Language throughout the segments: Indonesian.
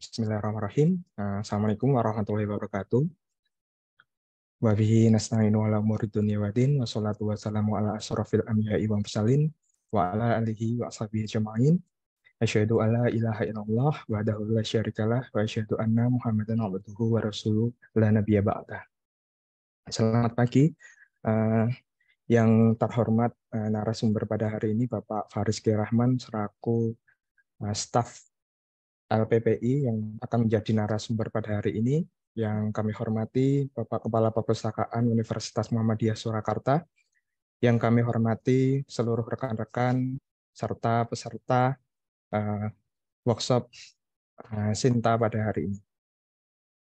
Bismillahirrahmanirrahim. Assalamualaikum warahmatullahi wabarakatuh. Wa bihi nasta'inu ala umuri dunya wa din wa sholatu wassalamu ala asyrafil anbiya'i wal mursalin wa ala alihi wa ashabihi ajma'in. Asyhadu alla ilaha illallah wahdahu la syarikalah wa asyhadu anna Muhammadan abduhu wa rasuluh la nabiyya ba'dah. Selamat pagi. Yang terhormat narasumber pada hari ini Bapak Fariski Rahman selaku staf LPPI yang akan menjadi narasumber pada hari ini, yang kami hormati Bapak Kepala Perpustakaan Universitas Muhammadiyah Surakarta, yang kami hormati seluruh rekan-rekan serta peserta workshop Sinta pada hari ini.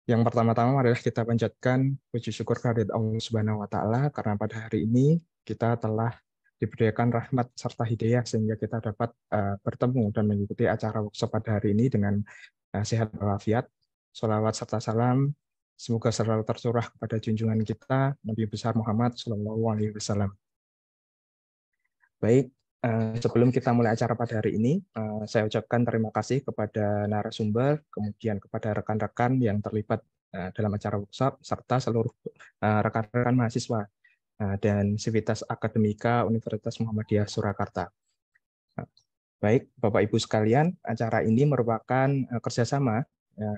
Yang pertama-tama adalah kita panjatkan puji syukur kehadirat Allah Subhanahu wa taala karena pada hari ini kita telah diberikan rahmat serta hidayah sehingga kita dapat bertemu dan mengikuti acara workshop pada hari ini dengan sehat walafiat. Sholawat serta salam semoga selalu tercurah kepada junjungan kita Nabi besar Muhammad SAW. Baik, sebelum kita mulai acara pada hari ini, saya ucapkan terima kasih kepada narasumber, kemudian kepada rekan-rekan yang terlibat dalam acara workshop serta seluruh rekan-rekan mahasiswa dan Sivitas Akademika Universitas Muhammadiyah Surakarta. Baik, Bapak Ibu sekalian, acara ini merupakan kerjasama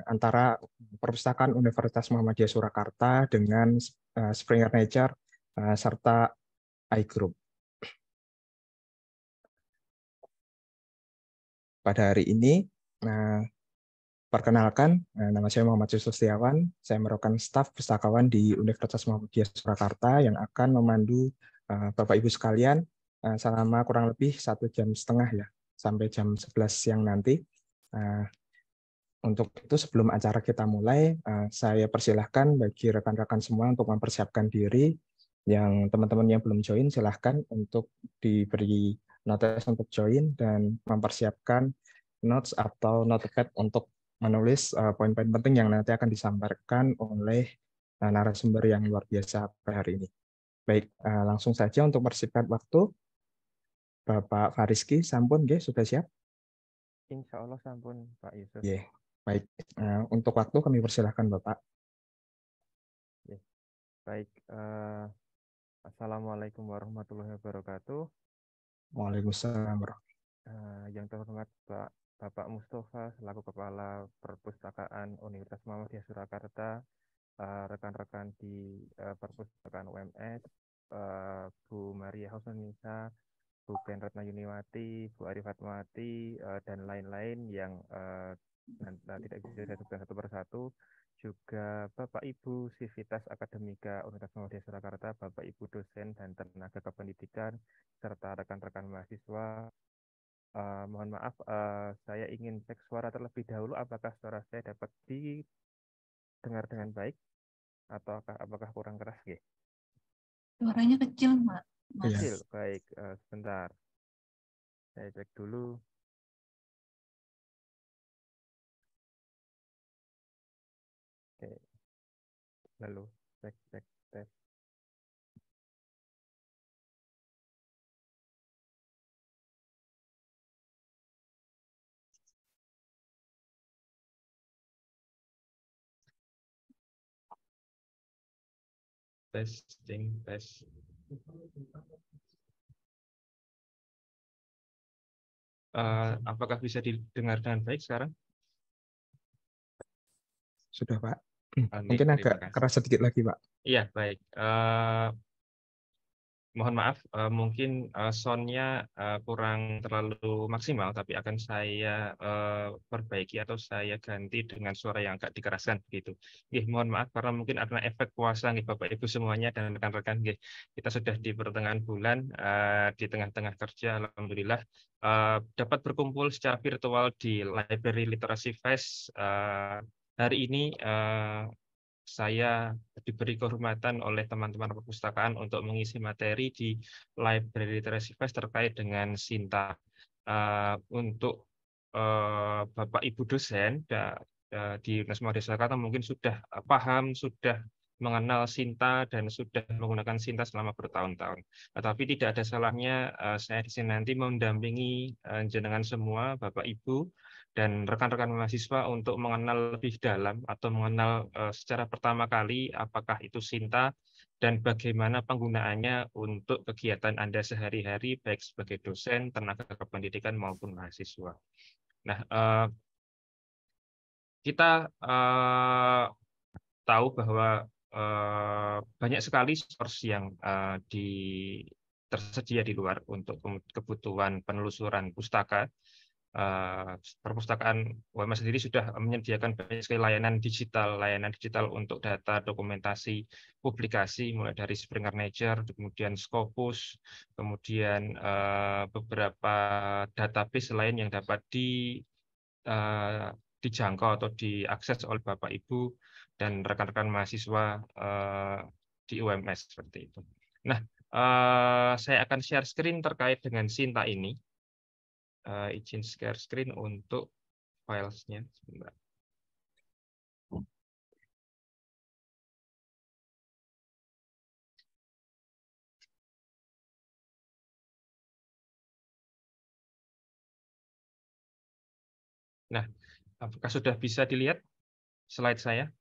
antara Perpustakaan Universitas Muhammadiyah Surakarta dengan Springer Nature serta iGroup. Pada hari ini, perkenalkan, nama saya Muhammad Yusuf Setiawan. Saya merupakan staf pustakawan di Universitas Muhammadiyah Surakarta yang akan memandu Bapak Ibu sekalian selama kurang lebih 1,5 jam ya, sampai jam 11 siang nanti. Untuk itu sebelum acara kita mulai, saya persilahkan bagi rekan-rekan semua untuk mempersiapkan diri. Yang teman-teman yang belum join, silahkan untuk diberi notes untuk join dan mempersiapkan notes atau notepad untuk menulis poin-poin penting yang nanti akan disampaikan oleh narasumber yang luar biasa pada hari ini. Baik, langsung saja untuk mempersingkat waktu. Bapak Fariski, sampun nggih, sudah siap? Insya Allah sampun, Pak Yusuf. Yeah. Baik, untuk waktu kami persilahkan Bapak. Yeah. Baik, Assalamualaikum warahmatullahi wabarakatuh. Waalaikumsalam. Yang terhormat Bapak Mustafa selaku Kepala Perpustakaan Universitas Muhammadiyah Surakarta, rekan-rekan di Perpustakaan UMS, Bu Maria Husnunisa, Bu Ken Ratna Yuniwati, Bu Arif Fatmawati, dan lain-lain yang tidak bisa saya sebutkan satu persatu, juga Bapak Ibu Sivitas Akademika Universitas Muhammadiyah Surakarta, Bapak Ibu dosen dan tenaga kependidikan, serta rekan-rekan mahasiswa. Mohon maaf, saya ingin cek suara terlebih dahulu apakah suara saya dapat didengar dengan baik atau apakah kurang keras, G? Suaranya kecil, Mas. Kecil, baik. Sebentar, saya cek dulu. Oke, lalu cek tes. Testing, tes. Apakah bisa didengar dengan baik sekarang? Sudah, Pak. Mungkin agak keras sedikit lagi, Pak. Iya, baik. Mohon maaf, mungkin sound-nya kurang terlalu maksimal, tapi akan saya perbaiki atau saya ganti dengan suara yang agak dikeraskan begitu. Mohon maaf karena mungkin ada efek puasa nih Bapak Ibu semuanya dan rekan-rekan. Kita sudah di pertengahan bulan, di tengah-tengah kerja, alhamdulillah dapat berkumpul secara virtual di Library Literacy Fest. Hari ini saya diberi kehormatan oleh teman-teman perpustakaan untuk mengisi materi di Library Literacy Fest terkait dengan Sinta. Untuk Bapak Ibu dosen di Universitas Muhammadiyah Surakarta mungkin sudah paham, sudah mengenal Sinta dan sudah menggunakan Sinta selama bertahun-tahun. Tetapi tidak ada salahnya saya di sini nanti mendampingi jenengan semua, Bapak Ibu dan rekan-rekan mahasiswa untuk mengenal lebih dalam atau mengenal secara pertama kali apakah itu Sinta dan bagaimana penggunaannya untuk kegiatan Anda sehari-hari baik sebagai dosen, tenaga kependidikan maupun mahasiswa. Nah, kita tahu bahwa banyak sekali source yang tersedia di luar untuk kebutuhan penelusuran pustaka. Perpustakaan UMS sendiri sudah menyediakan banyak sekali layanan digital untuk data, dokumentasi, publikasi, mulai dari Springer Nature, kemudian Scopus, kemudian beberapa database lain yang dapat dijangkau atau diakses oleh Bapak Ibu dan rekan-rekan mahasiswa di UMS seperti itu. Nah, saya akan share screen terkait dengan Sinta ini. Izin share screen untuk filesnya. Sebentar. Nah, apakah sudah bisa dilihat slide saya?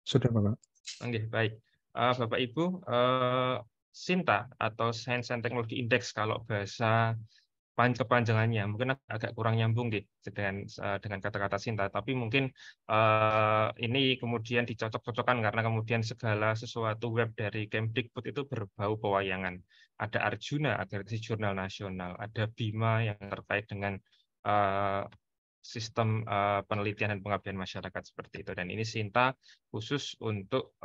Sudah, Bapak. Oke, baik. Bapak Ibu, Sinta atau Science and Technology Index kalau bahasa kepanjangannya mungkin agak kurang nyambung dengan kata-kata Sinta, tapi mungkin ini kemudian dicocok-cocokkan karena kemudian segala sesuatu web dari Kemdikbud itu berbau pewayangan. Ada Arjuna, Akreditasi Jurnal Nasional, ada Bima yang terkait dengan sistem penelitian dan pengabdian masyarakat seperti itu. Dan ini Sinta khusus untuk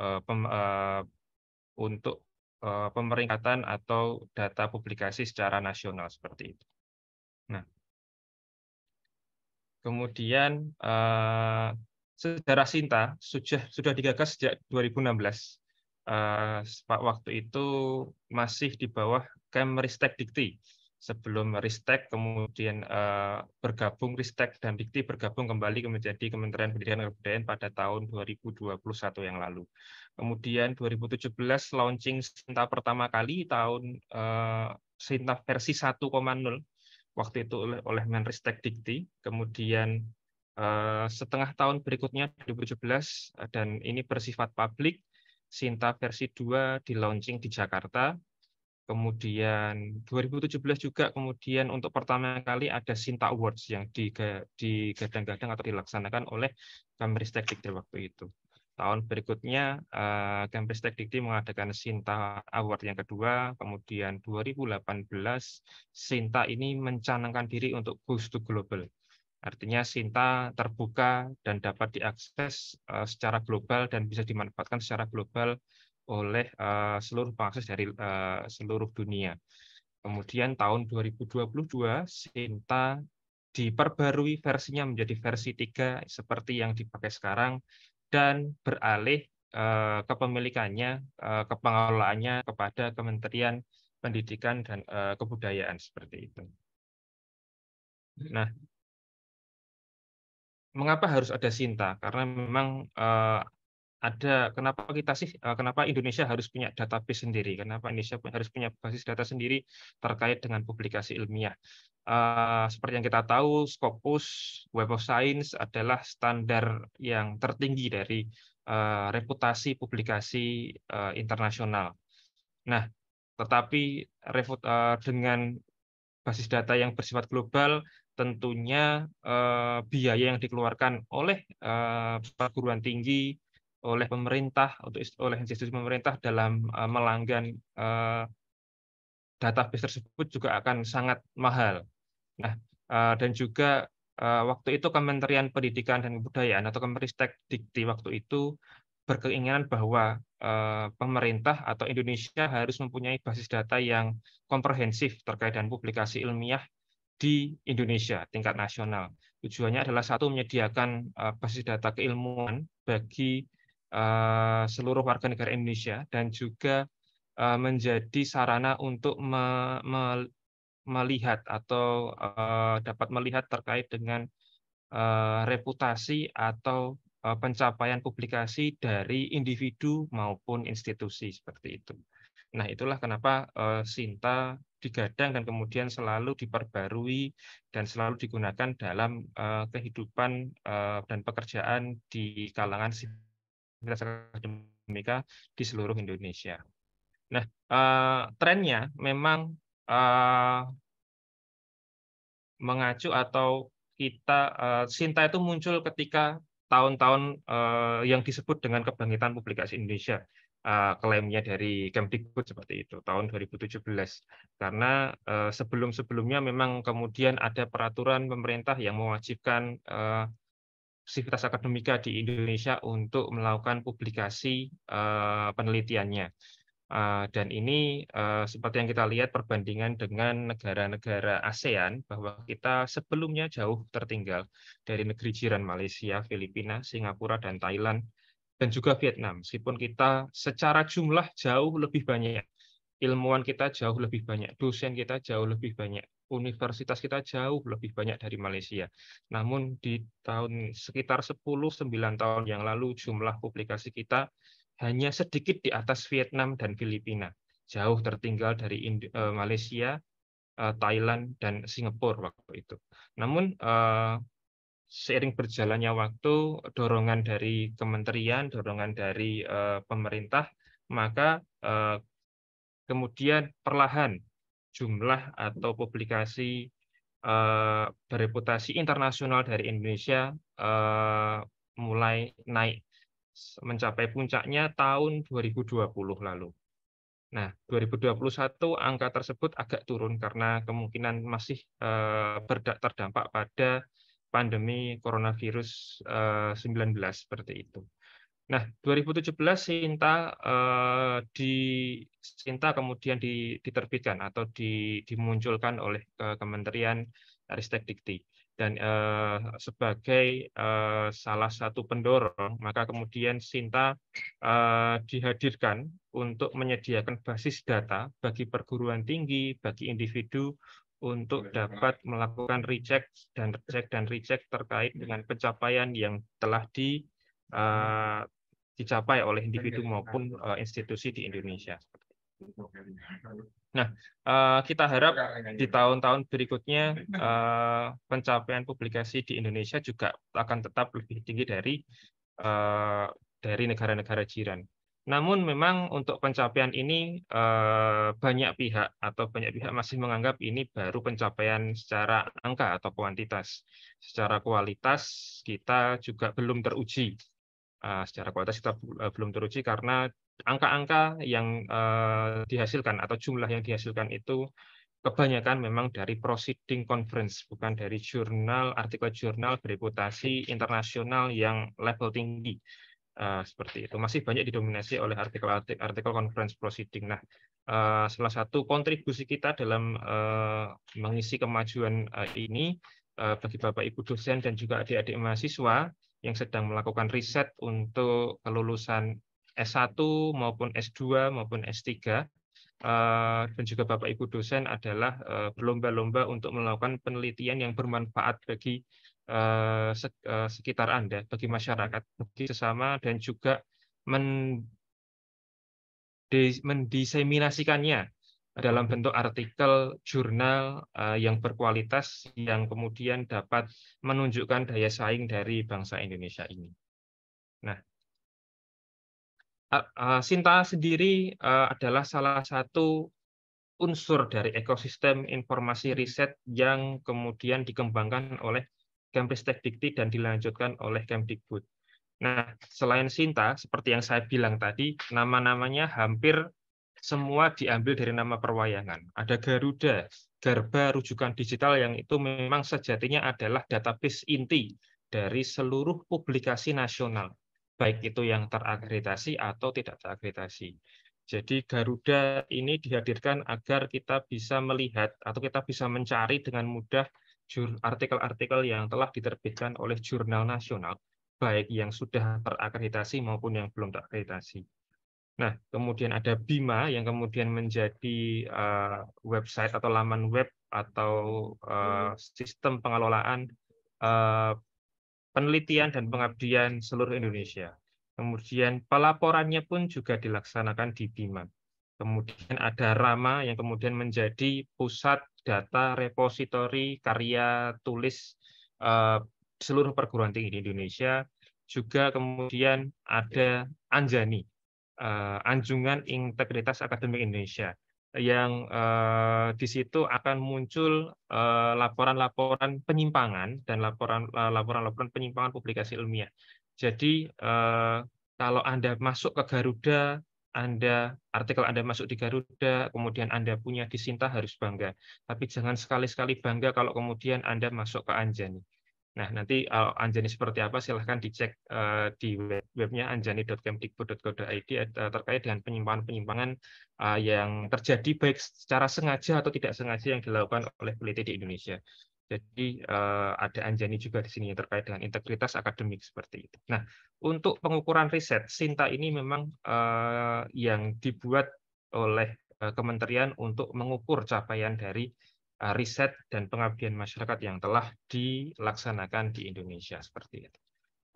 pemeringkatan atau data publikasi secara nasional seperti itu. Nah, kemudian sejarah Sinta sudah digagas sejak 2016. Waktu itu masih di bawah Kemristek Dikti. Sebelum Ristek kemudian bergabung, Ristek dan Dikti bergabung kembali menjadi Kementerian Pendidikan dan Kebudayaan pada tahun 2021 yang lalu. Kemudian 2017 launching Sinta pertama kali tahun Sinta versi 1.0 waktu itu oleh Menristek Dikti, kemudian setengah tahun berikutnya 2017 dan ini bersifat publik, Sinta versi 2 di launching di Jakarta. Kemudian 2017 juga kemudian untuk pertama kali ada Sinta Awards yang digadang-gadang atau dilaksanakan oleh Kemristek Dikti waktu itu. Tahun berikutnya Kemristek Dikti mengadakan Sinta Award yang kedua, kemudian 2018 Sinta ini mencanangkan diri untuk Goes to Global. Artinya Sinta terbuka dan dapat diakses secara global dan bisa dimanfaatkan secara global oleh seluruh pengakses dari seluruh dunia. Kemudian tahun 2022 Sinta diperbarui versinya menjadi versi 3 seperti yang dipakai sekarang dan beralih kepemilikannya, kepengelolaannya kepada Kementerian Pendidikan dan Kebudayaan seperti itu. Nah, mengapa harus ada Sinta? Karena memang kenapa Indonesia harus punya database sendiri? Kenapa Indonesia harus punya basis data sendiri terkait dengan publikasi ilmiah? Seperti yang kita tahu, Scopus Web of Science adalah standar yang tertinggi dari reputasi publikasi internasional. Nah, tetapi dengan basis data yang bersifat global, tentunya biaya yang dikeluarkan oleh perguruan tinggi, oleh pemerintah, oleh institusi pemerintah dalam melanggan database tersebut juga akan sangat mahal. Nah, dan juga waktu itu Kementerian Pendidikan dan Kebudayaan atau Kemristek Dikti waktu itu berkeinginan bahwa pemerintah atau Indonesia harus mempunyai basis data yang komprehensif terkait dengan publikasi ilmiah di Indonesia tingkat nasional. Tujuannya adalah satu, menyediakan basis data keilmuan bagi seluruh warga negara Indonesia dan juga menjadi sarana untuk melihat atau dapat melihat terkait dengan reputasi atau pencapaian publikasi dari individu maupun institusi seperti itu. Nah, itulah kenapa Sinta digadang dan kemudian selalu diperbarui dan selalu digunakan dalam kehidupan dan pekerjaan di kalangan sivitas akademika di seluruh Indonesia. Nah, trennya memang mengacu atau Sinta itu muncul ketika tahun-tahun yang disebut dengan kebangkitan publikasi Indonesia, klaimnya dari Kemdikbud seperti itu tahun 2017. Karena sebelum-sebelumnya memang kemudian ada peraturan pemerintah yang mewajibkan sivitas akademika di Indonesia untuk melakukan publikasi penelitiannya. Dan ini seperti yang kita lihat perbandingan dengan negara-negara ASEAN, bahwa kita sebelumnya jauh tertinggal dari negeri jiran Malaysia, Filipina, Singapura, dan Thailand, dan juga Vietnam. Meskipun kita secara jumlah jauh lebih banyak, ilmuwan kita jauh lebih banyak, dosen kita jauh lebih banyak, universitas kita jauh lebih banyak dari Malaysia. Namun di sekitar 10-9 tahun yang lalu jumlah publikasi kita hanya sedikit di atas Vietnam dan Filipina, jauh tertinggal dari Malaysia, Thailand, dan Singapura waktu itu. Namun seiring berjalannya waktu, dorongan dari kementerian, dorongan dari pemerintah, maka kemudian perlahan jumlah atau publikasi bereputasi internasional dari Indonesia mulai naik, mencapai puncaknya tahun 2020 lalu. Nah, 2021 angka tersebut agak turun karena kemungkinan masih terdampak pada pandemi coronavirus 19 seperti itu. Nah, 2017 Sinta kemudian diterbitkan atau dimunculkan oleh Kementerian Ristek Dikti. Dan sebagai salah satu pendorong, maka kemudian Sinta dihadirkan untuk menyediakan basis data bagi perguruan tinggi, bagi individu, untuk dapat melakukan recheck dan recheck terkait dengan pencapaian yang telah dicapai oleh individu maupun institusi di Indonesia. Nah, kita harap di tahun-tahun berikutnya pencapaian publikasi di Indonesia juga akan tetap lebih tinggi dari negara-negara jiran. Namun memang untuk pencapaian ini banyak pihak masih menganggap ini baru pencapaian secara angka atau kuantitas. Secara kualitas kita juga belum teruji. Secara kualitas kita belum teruji karena angka-angka yang dihasilkan atau jumlah yang dihasilkan itu kebanyakan memang dari proceeding conference, bukan dari artikel jurnal bereputasi internasional yang level tinggi. Seperti itu. Masih banyak didominasi oleh artikel conference proceeding. Nah, salah satu kontribusi kita dalam mengisi kemajuan ini bagi Bapak Ibu dosen dan juga adik-adik mahasiswa yang sedang melakukan riset untuk kelulusan S1 maupun S2 maupun S3, dan juga Bapak Ibu dosen adalah berlomba-lomba untuk melakukan penelitian yang bermanfaat bagi sekitar Anda, bagi masyarakat, bagi sesama, dan juga mendiseminasikannya dalam bentuk artikel jurnal yang berkualitas yang kemudian dapat menunjukkan daya saing dari bangsa Indonesia ini. Nah, Sinta sendiri adalah salah satu unsur dari ekosistem informasi riset yang kemudian dikembangkan oleh Kemristek Dikti dan dilanjutkan oleh Kemdikbud. Nah, selain Sinta, seperti yang saya bilang tadi, nama-namanya hampir semua diambil dari nama perwayangan. Ada Garuda, Garba, rujukan digital yang itu memang sejatinya adalah database inti dari seluruh publikasi nasional, baik itu yang terakreditasi atau tidak terakreditasi. Jadi Garuda ini dihadirkan agar kita bisa melihat atau kita bisa mencari dengan mudah artikel-artikel yang telah diterbitkan oleh jurnal nasional, baik yang sudah terakreditasi maupun yang belum terakreditasi. Nah, kemudian ada Bima yang kemudian menjadi website atau laman web atau sistem pengelolaan penelitian dan pengabdian seluruh Indonesia. Kemudian pelaporannya pun juga dilaksanakan di BIMA. Kemudian ada Rama yang kemudian menjadi pusat data repositori karya tulis seluruh perguruan tinggi di Indonesia. Juga kemudian ada Anjani, Anjungan Integritas Akademik Indonesia, yang di situ akan muncul laporan-laporan penyimpangan dan laporan-laporan penyimpangan publikasi ilmiah. Jadi kalau Anda masuk ke Garuda, artikel Anda masuk di Garuda, kemudian Anda punya di Sinta, harus bangga. Tapi jangan sekali-sekali bangga kalau kemudian Anda masuk ke Anjani. Nah, nanti Anjani seperti apa silahkan dicek di webnya anjani.kemdikbud.go.id terkait dengan penyimpangan-penyimpangan yang terjadi baik secara sengaja atau tidak sengaja yang dilakukan oleh peneliti di Indonesia. Jadi ada Anjani juga di sini yang terkait dengan integritas akademik seperti itu. Nah, untuk pengukuran riset, Sinta ini memang yang dibuat oleh Kementerian untuk mengukur capaian dari riset dan pengabdian masyarakat yang telah dilaksanakan di Indonesia seperti itu.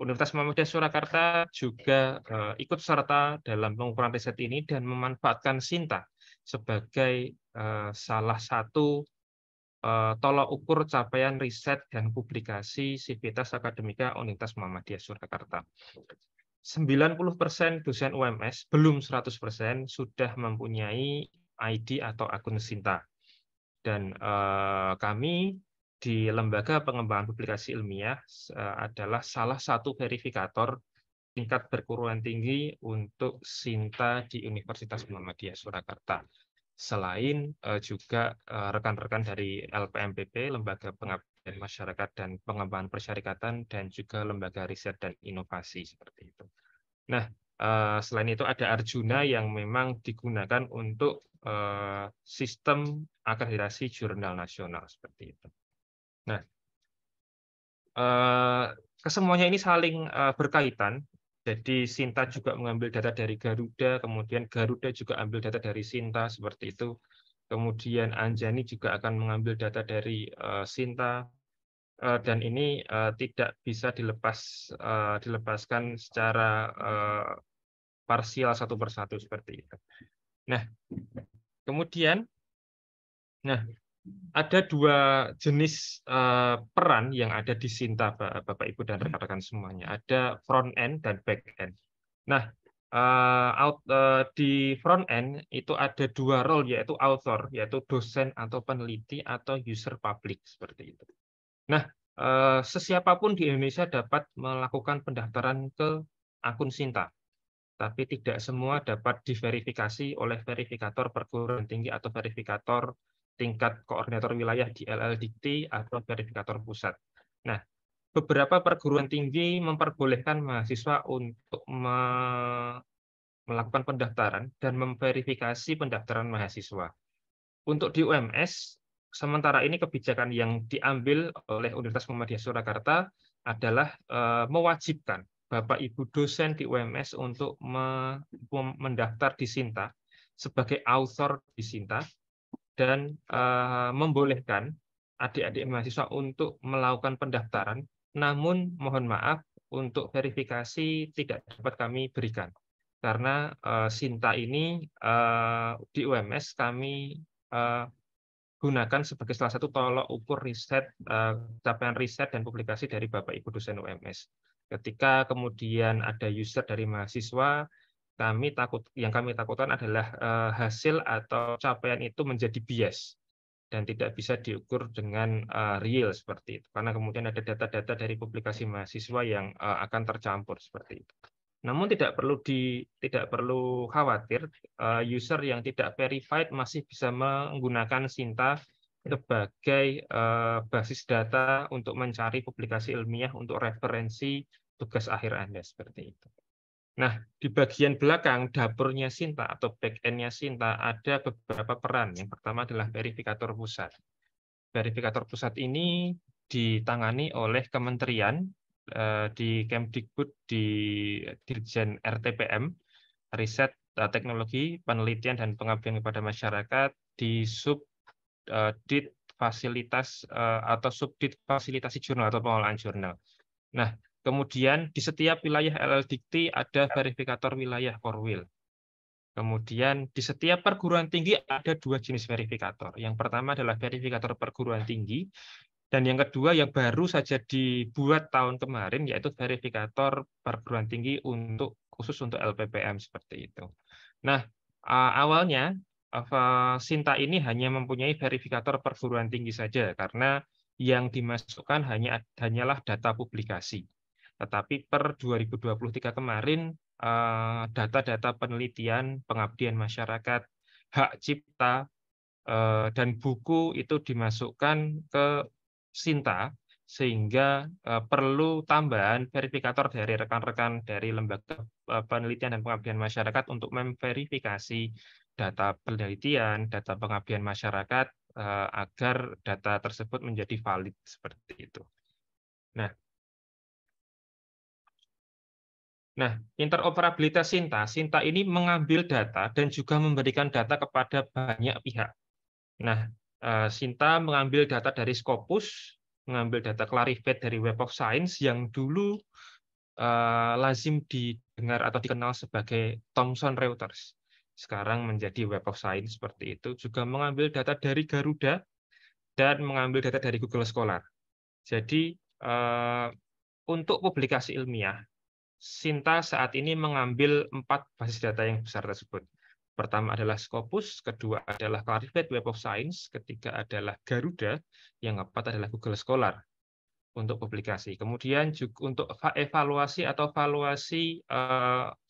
Universitas Muhammadiyah Surakarta juga ikut serta dalam pengukuran riset ini dan memanfaatkan Sinta sebagai salah satu tolak ukur capaian riset dan publikasi Sivitas Akademika Universitas Muhammadiyah Surakarta. 90% dosen UMS, belum 100% sudah mempunyai ID atau akun Sinta. Dan kami di Lembaga Pengembangan Publikasi Ilmiah adalah salah satu verifikator tingkat perguruan tinggi untuk Sinta di Universitas Muhammadiyah Surakarta. Selain juga rekan-rekan dari LPMPP, Lembaga Pengabdian Masyarakat dan Pengembangan Persyarikatan, dan juga Lembaga Riset dan Inovasi seperti itu. Nah, selain itu ada Arjuna yang memang digunakan untuk sistem akreditasi jurnal nasional seperti itu. Nah, kesemuanya ini saling berkaitan. Jadi Sinta juga mengambil data dari Garuda, kemudian Garuda juga ambil data dari Sinta seperti itu. Kemudian Anjani juga akan mengambil data dari Sinta, dan ini tidak bisa dilepaskan secara parsial satu persatu seperti itu. Nah, kemudian, ada dua jenis peran yang ada di Sinta, Bapak Ibu dan rekan-rekan semuanya. Ada front end dan back end. Nah, di front end itu ada dua role, yaitu author, yaitu dosen atau peneliti, atau user public seperti itu. Nah, sesiapapun di Indonesia dapat melakukan pendaftaran ke akun Sinta, tapi tidak semua dapat diverifikasi oleh verifikator perguruan tinggi atau verifikator tingkat koordinator wilayah di LLDikti atau verifikator pusat. Nah, beberapa perguruan tinggi memperbolehkan mahasiswa untuk melakukan pendaftaran dan memverifikasi pendaftaran mahasiswa. Untuk di UMS, sementara ini kebijakan yang diambil oleh Universitas Muhammadiyah Surakarta adalah mewajibkan Bapak Ibu dosen di UMS untuk mendaftar di Sinta sebagai author di Sinta, dan membolehkan adik-adik mahasiswa untuk melakukan pendaftaran, namun mohon maaf untuk verifikasi tidak dapat kami berikan. Karena Sinta ini di UMS kami gunakan sebagai salah satu tolak ukur riset, capaian riset dan publikasi dari Bapak Ibu dosen UMS. Ketika kemudian ada user dari mahasiswa, yang kami takutkan adalah hasil atau capaian itu menjadi bias dan tidak bisa diukur dengan real seperti itu, karena kemudian ada data-data dari publikasi mahasiswa yang akan tercampur seperti itu. Namun tidak perlu khawatir, user yang tidak verified masih bisa menggunakan Sinta sebagai basis data untuk mencari publikasi ilmiah untuk referensi tugas akhir Anda seperti itu. Nah, di bagian belakang dapurnya Sinta atau back-end-nya Sinta ada beberapa peran. Yang pertama adalah verifikator pusat. Verifikator pusat ini ditangani oleh Kementerian di Kemdikbud, di Dirjen RTPM, Riset, Teknologi, Penelitian dan Pengabdian kepada Masyarakat, di Subdit Fasilitas atau Subdit Fasilitasi Jurnal atau Pengelolaan Jurnal. Nah, kemudian di setiap wilayah LLDikti ada verifikator wilayah Korwil. Kemudian di setiap perguruan tinggi ada 2 jenis verifikator. Yang pertama adalah verifikator perguruan tinggi, dan yang kedua yang baru saja dibuat tahun kemarin yaitu verifikator perguruan tinggi khusus untuk LPPM seperti itu. Nah, awalnya Sinta ini hanya mempunyai verifikator perguruan tinggi saja karena yang dimasukkan hanyalah data publikasi. Tetapi per 2023 kemarin data-data penelitian, pengabdian masyarakat, hak cipta, dan buku itu dimasukkan ke Sinta, sehingga perlu tambahan verifikator dari rekan-rekan dari lembaga penelitian dan pengabdian masyarakat untuk memverifikasi data penelitian, data pengabdian masyarakat, agar data tersebut menjadi valid seperti itu. Nah, interoperabilitas Sinta ini mengambil data dan juga memberikan data kepada banyak pihak. Nah, Sinta mengambil data dari Scopus, mengambil data Clarivate dari Web of Science yang dulu lazim didengar atau dikenal sebagai Thomson Reuters. Sekarang menjadi Web of Science seperti itu. Juga mengambil data dari Garuda dan mengambil data dari Google Scholar. Jadi, untuk publikasi ilmiah, Sinta saat ini mengambil 4 basis data yang besar tersebut. Pertama adalah Scopus, kedua adalah Clarivate Web of Science, ketiga adalah Garuda, yang keempat adalah Google Scholar untuk publikasi. Kemudian juga untuk evaluasi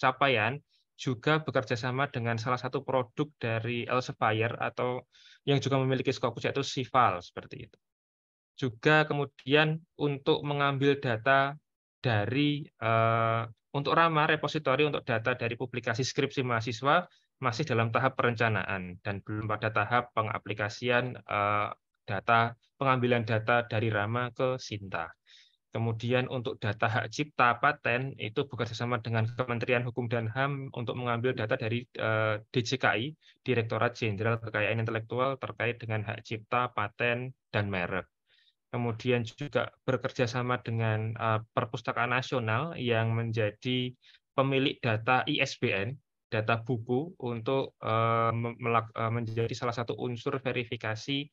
capaian juga bekerja sama dengan salah satu produk dari Elsevier atau yang juga memiliki Scopus yaitu Sival seperti itu. Juga kemudian untuk mengambil data dari untuk RAMA, repositori untuk data dari publikasi skripsi mahasiswa masih dalam tahap perencanaan dan belum pada tahap pengaplikasian pengambilan data dari RAMA ke Sinta. Kemudian untuk data hak cipta paten itu bekerjasama dengan Kementerian Hukum dan HAM untuk mengambil data dari DJKI, Direktorat Jenderal Kekayaan Intelektual terkait dengan hak cipta, paten, dan merek. Kemudian juga bekerja sama dengan Perpustakaan Nasional yang menjadi pemilik data ISBN, data buku, untuk menjadi salah satu unsur verifikasi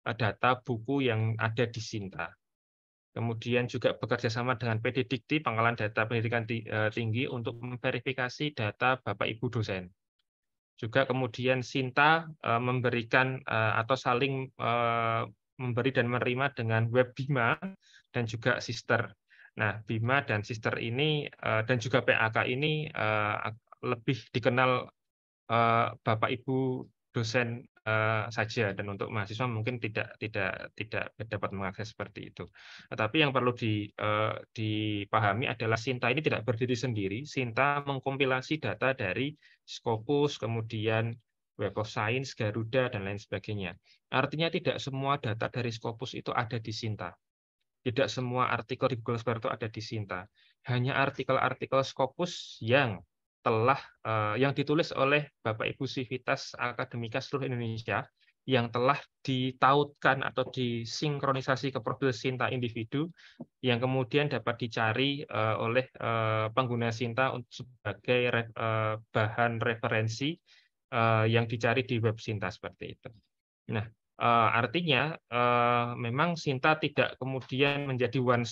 data buku yang ada di Sinta. Kemudian juga bekerja sama dengan PD Dikti, Pangkalan Data Pendidikan Tinggi, untuk memverifikasi data Bapak Ibu dosen. Juga kemudian Sinta memberikan atau saling memberi dan menerima dengan web Bima dan juga Sister. Nah, Bima dan Sister ini dan juga PAK ini lebih dikenal Bapak Ibu dosen saja, dan untuk mahasiswa mungkin tidak dapat mengakses seperti itu. Tetapi yang perlu dipahami adalah Sinta ini tidak berdiri sendiri. Sinta mengkompilasi data dari Scopus, kemudian Web of Science, Garuda, dan lain sebagainya. Artinya tidak semua data dari Scopus itu ada di Sinta. Tidak semua artikel di Google Scholar itu ada di Sinta. Hanya artikel-artikel Scopus yang ditulis oleh Bapak Ibu Sivitas Akademika seluruh Indonesia yang telah ditautkan atau disinkronisasi ke profil Sinta individu yang kemudian dapat dicari oleh pengguna Sinta sebagai bahan referensi yang dicari di web Sinta seperti itu. Nah, artinya memang Sinta tidak kemudian menjadi one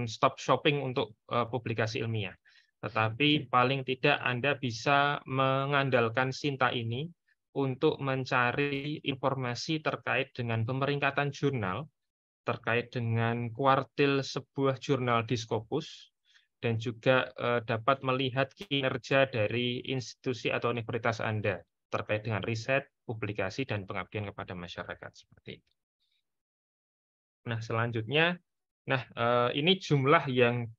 stop shopping untuk publikasi ilmiah. Tetapi paling tidak Anda bisa mengandalkan Sinta ini untuk mencari informasi terkait dengan pemeringkatan jurnal, terkait dengan kuartil sebuah jurnal di Scopus, dan juga dapat melihat kinerja dari institusi atau universitas Anda terkait dengan riset, publikasi, dan pengabdian kepada masyarakat seperti itu. Nah, selanjutnya, ini jumlah yang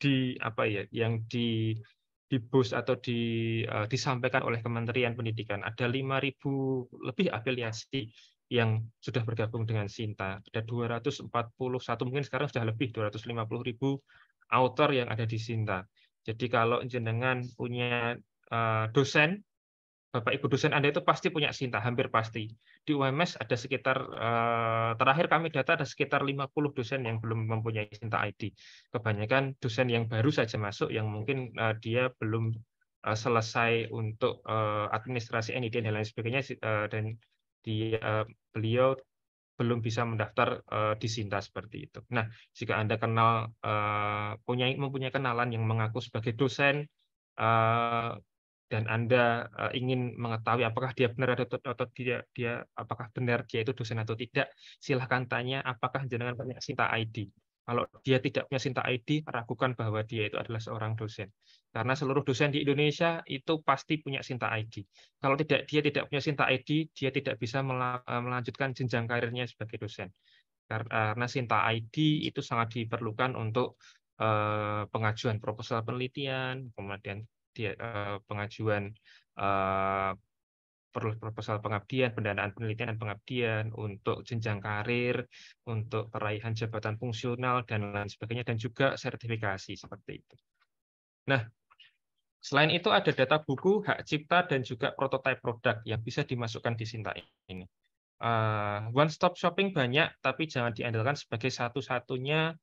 di-boost atau disampaikan oleh Kementerian Pendidikan. Ada 5.000 lebih afiliasi yang sudah bergabung dengan Sinta. Ada 241, mungkin sekarang sudah lebih 250.000 author yang ada di Sinta. Jadi kalau jenengan punya dosen Bapak Ibu dosen Anda itu pasti punya Sinta, hampir pasti. Di UMS ada sekitar, terakhir kami data ada sekitar 50 dosen yang belum mempunyai Sinta ID. Kebanyakan dosen yang baru saja masuk yang mungkin dia belum selesai untuk administrasi NID dan lain sebagainya, dan beliau belum bisa mendaftar di Sinta seperti itu. Nah, jika Anda kenal mempunyai kenalan yang mengaku sebagai dosen, dan Anda ingin mengetahui apakah dia benar atau tidak, apakah benar dia itu dosen atau tidak, silahkan tanya apakah jenengan punya Sinta ID. Kalau dia tidak punya Sinta ID, ragukan bahwa dia itu adalah seorang dosen. Karena seluruh dosen di Indonesia itu pasti punya Sinta ID. Kalau dia tidak punya Sinta ID, dia tidak bisa melanjutkan jenjang karirnya sebagai dosen. Karena Sinta ID itu sangat diperlukan untuk pengajuan proposal penelitian, kemudian pengajuan proposal pengabdian, pendanaan penelitian dan pengabdian, untuk jenjang karir, untuk peraihan jabatan fungsional, dan lain sebagainya, dan juga sertifikasi seperti itu. Nah, selain itu ada data buku, hak cipta, dan juga prototipe produk yang bisa dimasukkan di Sinta ini. One stop shopping banyak, tapi jangan diandalkan sebagai satu-satunya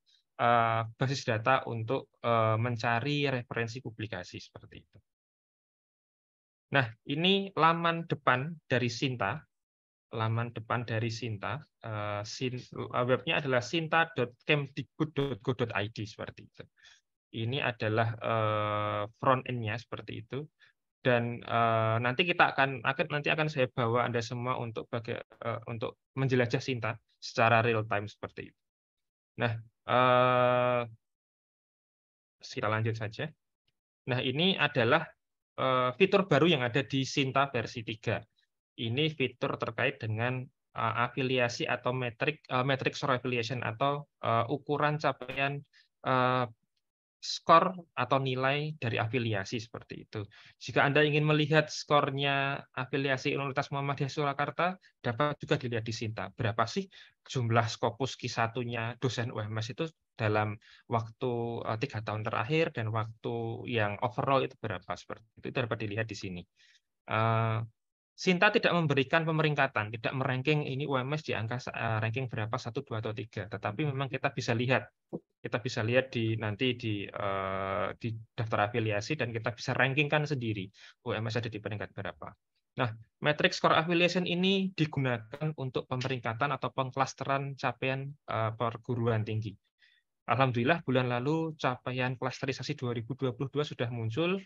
basis data untuk mencari referensi publikasi seperti itu. Nah, ini laman depan dari Sinta. Laman depan dari Sinta. Webnya adalah sinta.kemdikbud.go.id seperti itu. Ini adalah front end-nya seperti itu. Dan nanti akan saya bawa Anda semua untuk menjelajah Sinta secara real time seperti itu. Nah, kita lanjut saja. Nah, ini adalah fitur baru yang ada di Sinta versi 3. Ini fitur terkait dengan afiliasi atau metric score affiliation, atau ukuran capaian skor atau nilai dari afiliasi seperti itu. Jika Anda ingin melihat skornya afiliasi Universitas Muhammadiyah Surakarta, dapat juga dilihat di Sinta. Berapa sih jumlah Scopus Q1-nya dosen UMS itu dalam waktu 3 tahun terakhir, dan waktu yang overall itu berapa, seperti itu dapat dilihat di sini. Sinta tidak memberikan pemeringkatan, tidak meranking ini UMS di angka ranking berapa, 1, 2, atau 3, tetapi memang kita bisa lihat nanti di daftar afiliasi, dan kita bisa rankingkan sendiri UMS ada di peringkat berapa. Nah, metric score affiliation ini digunakan untuk pemeringkatan atau pengklasteran capaian perguruan tinggi. Alhamdulillah bulan lalu capaian klasterisasi 2022 sudah muncul,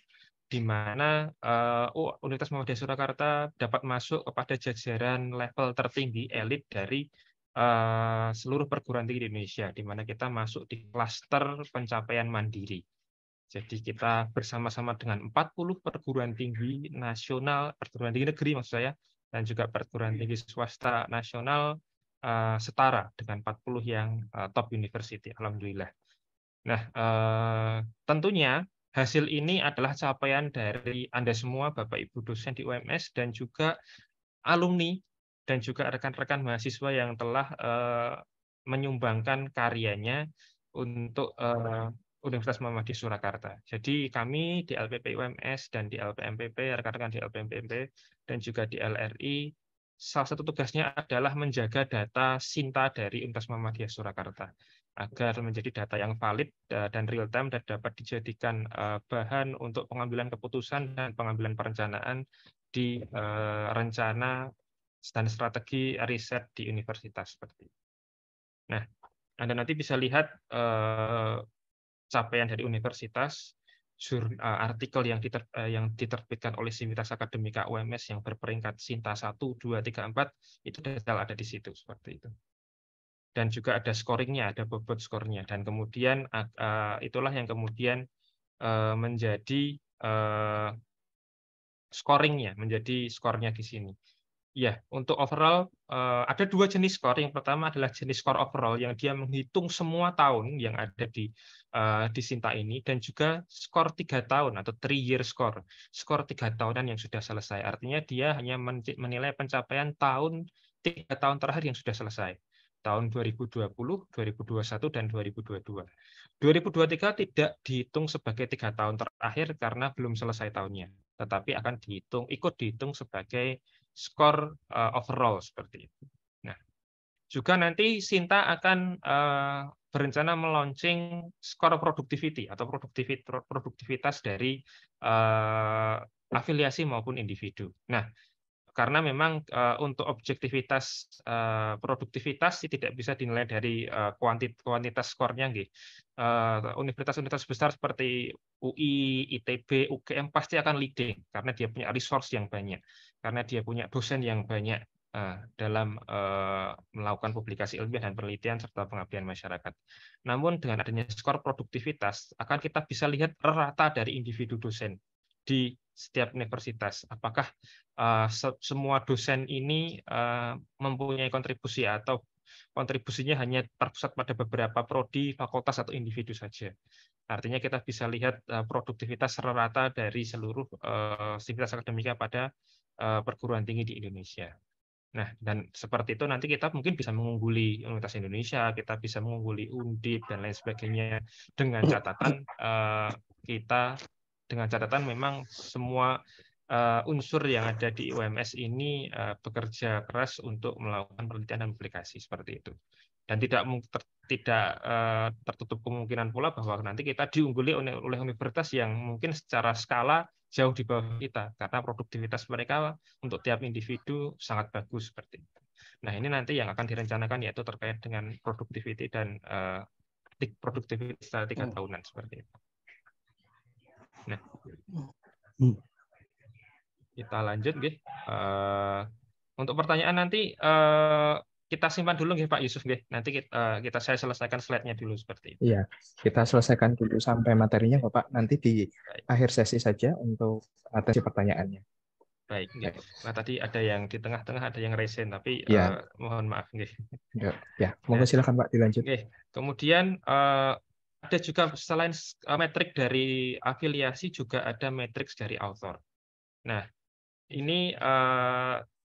di mana Universitas Muhammadiyah Surakarta dapat masuk kepada jajaran level tertinggi elit dari seluruh perguruan tinggi di Indonesia, di mana kita masuk di klaster pencapaian mandiri. Jadi kita bersama-sama dengan 40 perguruan tinggi nasional, perguruan tinggi negeri maksud saya, dan juga perguruan tinggi swasta nasional, setara dengan 40 yang top university, alhamdulillah. Nah, tentunya hasil ini adalah capaian dari Anda semua, Bapak Ibu dosen di UMS, dan juga alumni, dan juga rekan-rekan mahasiswa yang telah menyumbangkan karyanya untuk Universitas Muhammadiyah Surakarta. Jadi kami di LPP UMS dan di LPMPP, rekan-rekan di LPMPP dan juga di LRI, salah satu tugasnya adalah menjaga data Sinta dari Universitas Muhammadiyah Surakarta, agar menjadi data yang valid dan real time, dan dapat dijadikan bahan untuk pengambilan keputusan dan pengambilan perencanaan di rencana dan strategi riset di universitas seperti itu. Nah, Anda nanti bisa lihat capaian dari universitas, artikel yang diterbitkan oleh Sivitas Akademika UMS yang berperingkat Sinta 1, 2, 3, 4, itu detail ada di situ seperti itu. Dan juga ada scoringnya, ada bobot skornya, dan kemudian itulah yang kemudian menjadi scoringnya, menjadi skornya di sini. Ya, untuk overall ada 2 jenis skor. Yang pertama adalah jenis skor overall yang dia menghitung semua tahun yang ada di Sinta ini, dan juga skor 3 tahun atau 3-year score, skor 3 tahunan yang sudah selesai. Artinya dia hanya menilai pencapaian 3 tahun terakhir yang sudah selesai. Tahun 2020, 2021, dan 2022. 2023 tidak dihitung sebagai 3 tahun terakhir karena belum selesai tahunnya. tetapi akan ikut dihitung sebagai skor overall seperti itu. Nah, juga nanti Sinta akan berencana meluncing skor productivity atau produktivitas dari afiliasi maupun individu. Nah, karena memang untuk objektivitas produktivitas tidak bisa dinilai dari kuantitas skornya, nggih. Universitas-universitas besar seperti UI, ITB, UGM pasti akan leading karena dia punya resource yang banyak, karena dia punya dosen yang banyak dalam melakukan publikasi ilmiah dan penelitian serta pengabdian masyarakat. Namun dengan adanya skor produktivitas akan kita bisa lihat rata dari individu dosen di setiap universitas. Apakah semua dosen ini mempunyai kontribusi atau kontribusinya hanya terpusat pada beberapa prodi, fakultas atau individu saja. Artinya kita bisa lihat produktivitas rata dari seluruh sivitas akademika pada perguruan tinggi di Indonesia. Nah, dan seperti itu nanti kita mungkin bisa mengungguli Universitas Indonesia, kita bisa mengungguli Undip dan lain sebagainya dengan catatan memang semua unsur yang ada di UMS ini bekerja keras untuk melakukan penelitian dan publikasi seperti itu. Dan tidak tertutup kemungkinan pula bahwa nanti kita diungguli oleh universitas yang mungkin secara skala jauh di bawah kita, karena produktivitas mereka untuk tiap individu sangat bagus seperti itu. Nah, ini nanti yang akan direncanakan yaitu terkait dengan productivity dan produktivitas secara 3 tahunan seperti itu. Nah, kita lanjut, nggih. Untuk pertanyaan nanti kita simpan dulu, nggih Pak Yusuf, nggih. Nanti saya selesaikan slide-nya dulu seperti itu. Iya, kita selesaikan dulu sampai materinya, Bapak. Nanti di akhir sesi saja untuk atensi pertanyaannya. Baik, nggih. Nah, tadi ada yang di tengah-tengah, ada yang resen, tapi Ya. mohon maaf, nggih. Ya, monggo silakan Pak dilanjut. Oke. Kemudian ada juga selain metrik dari afiliasi juga ada metrik dari author. Nah, ini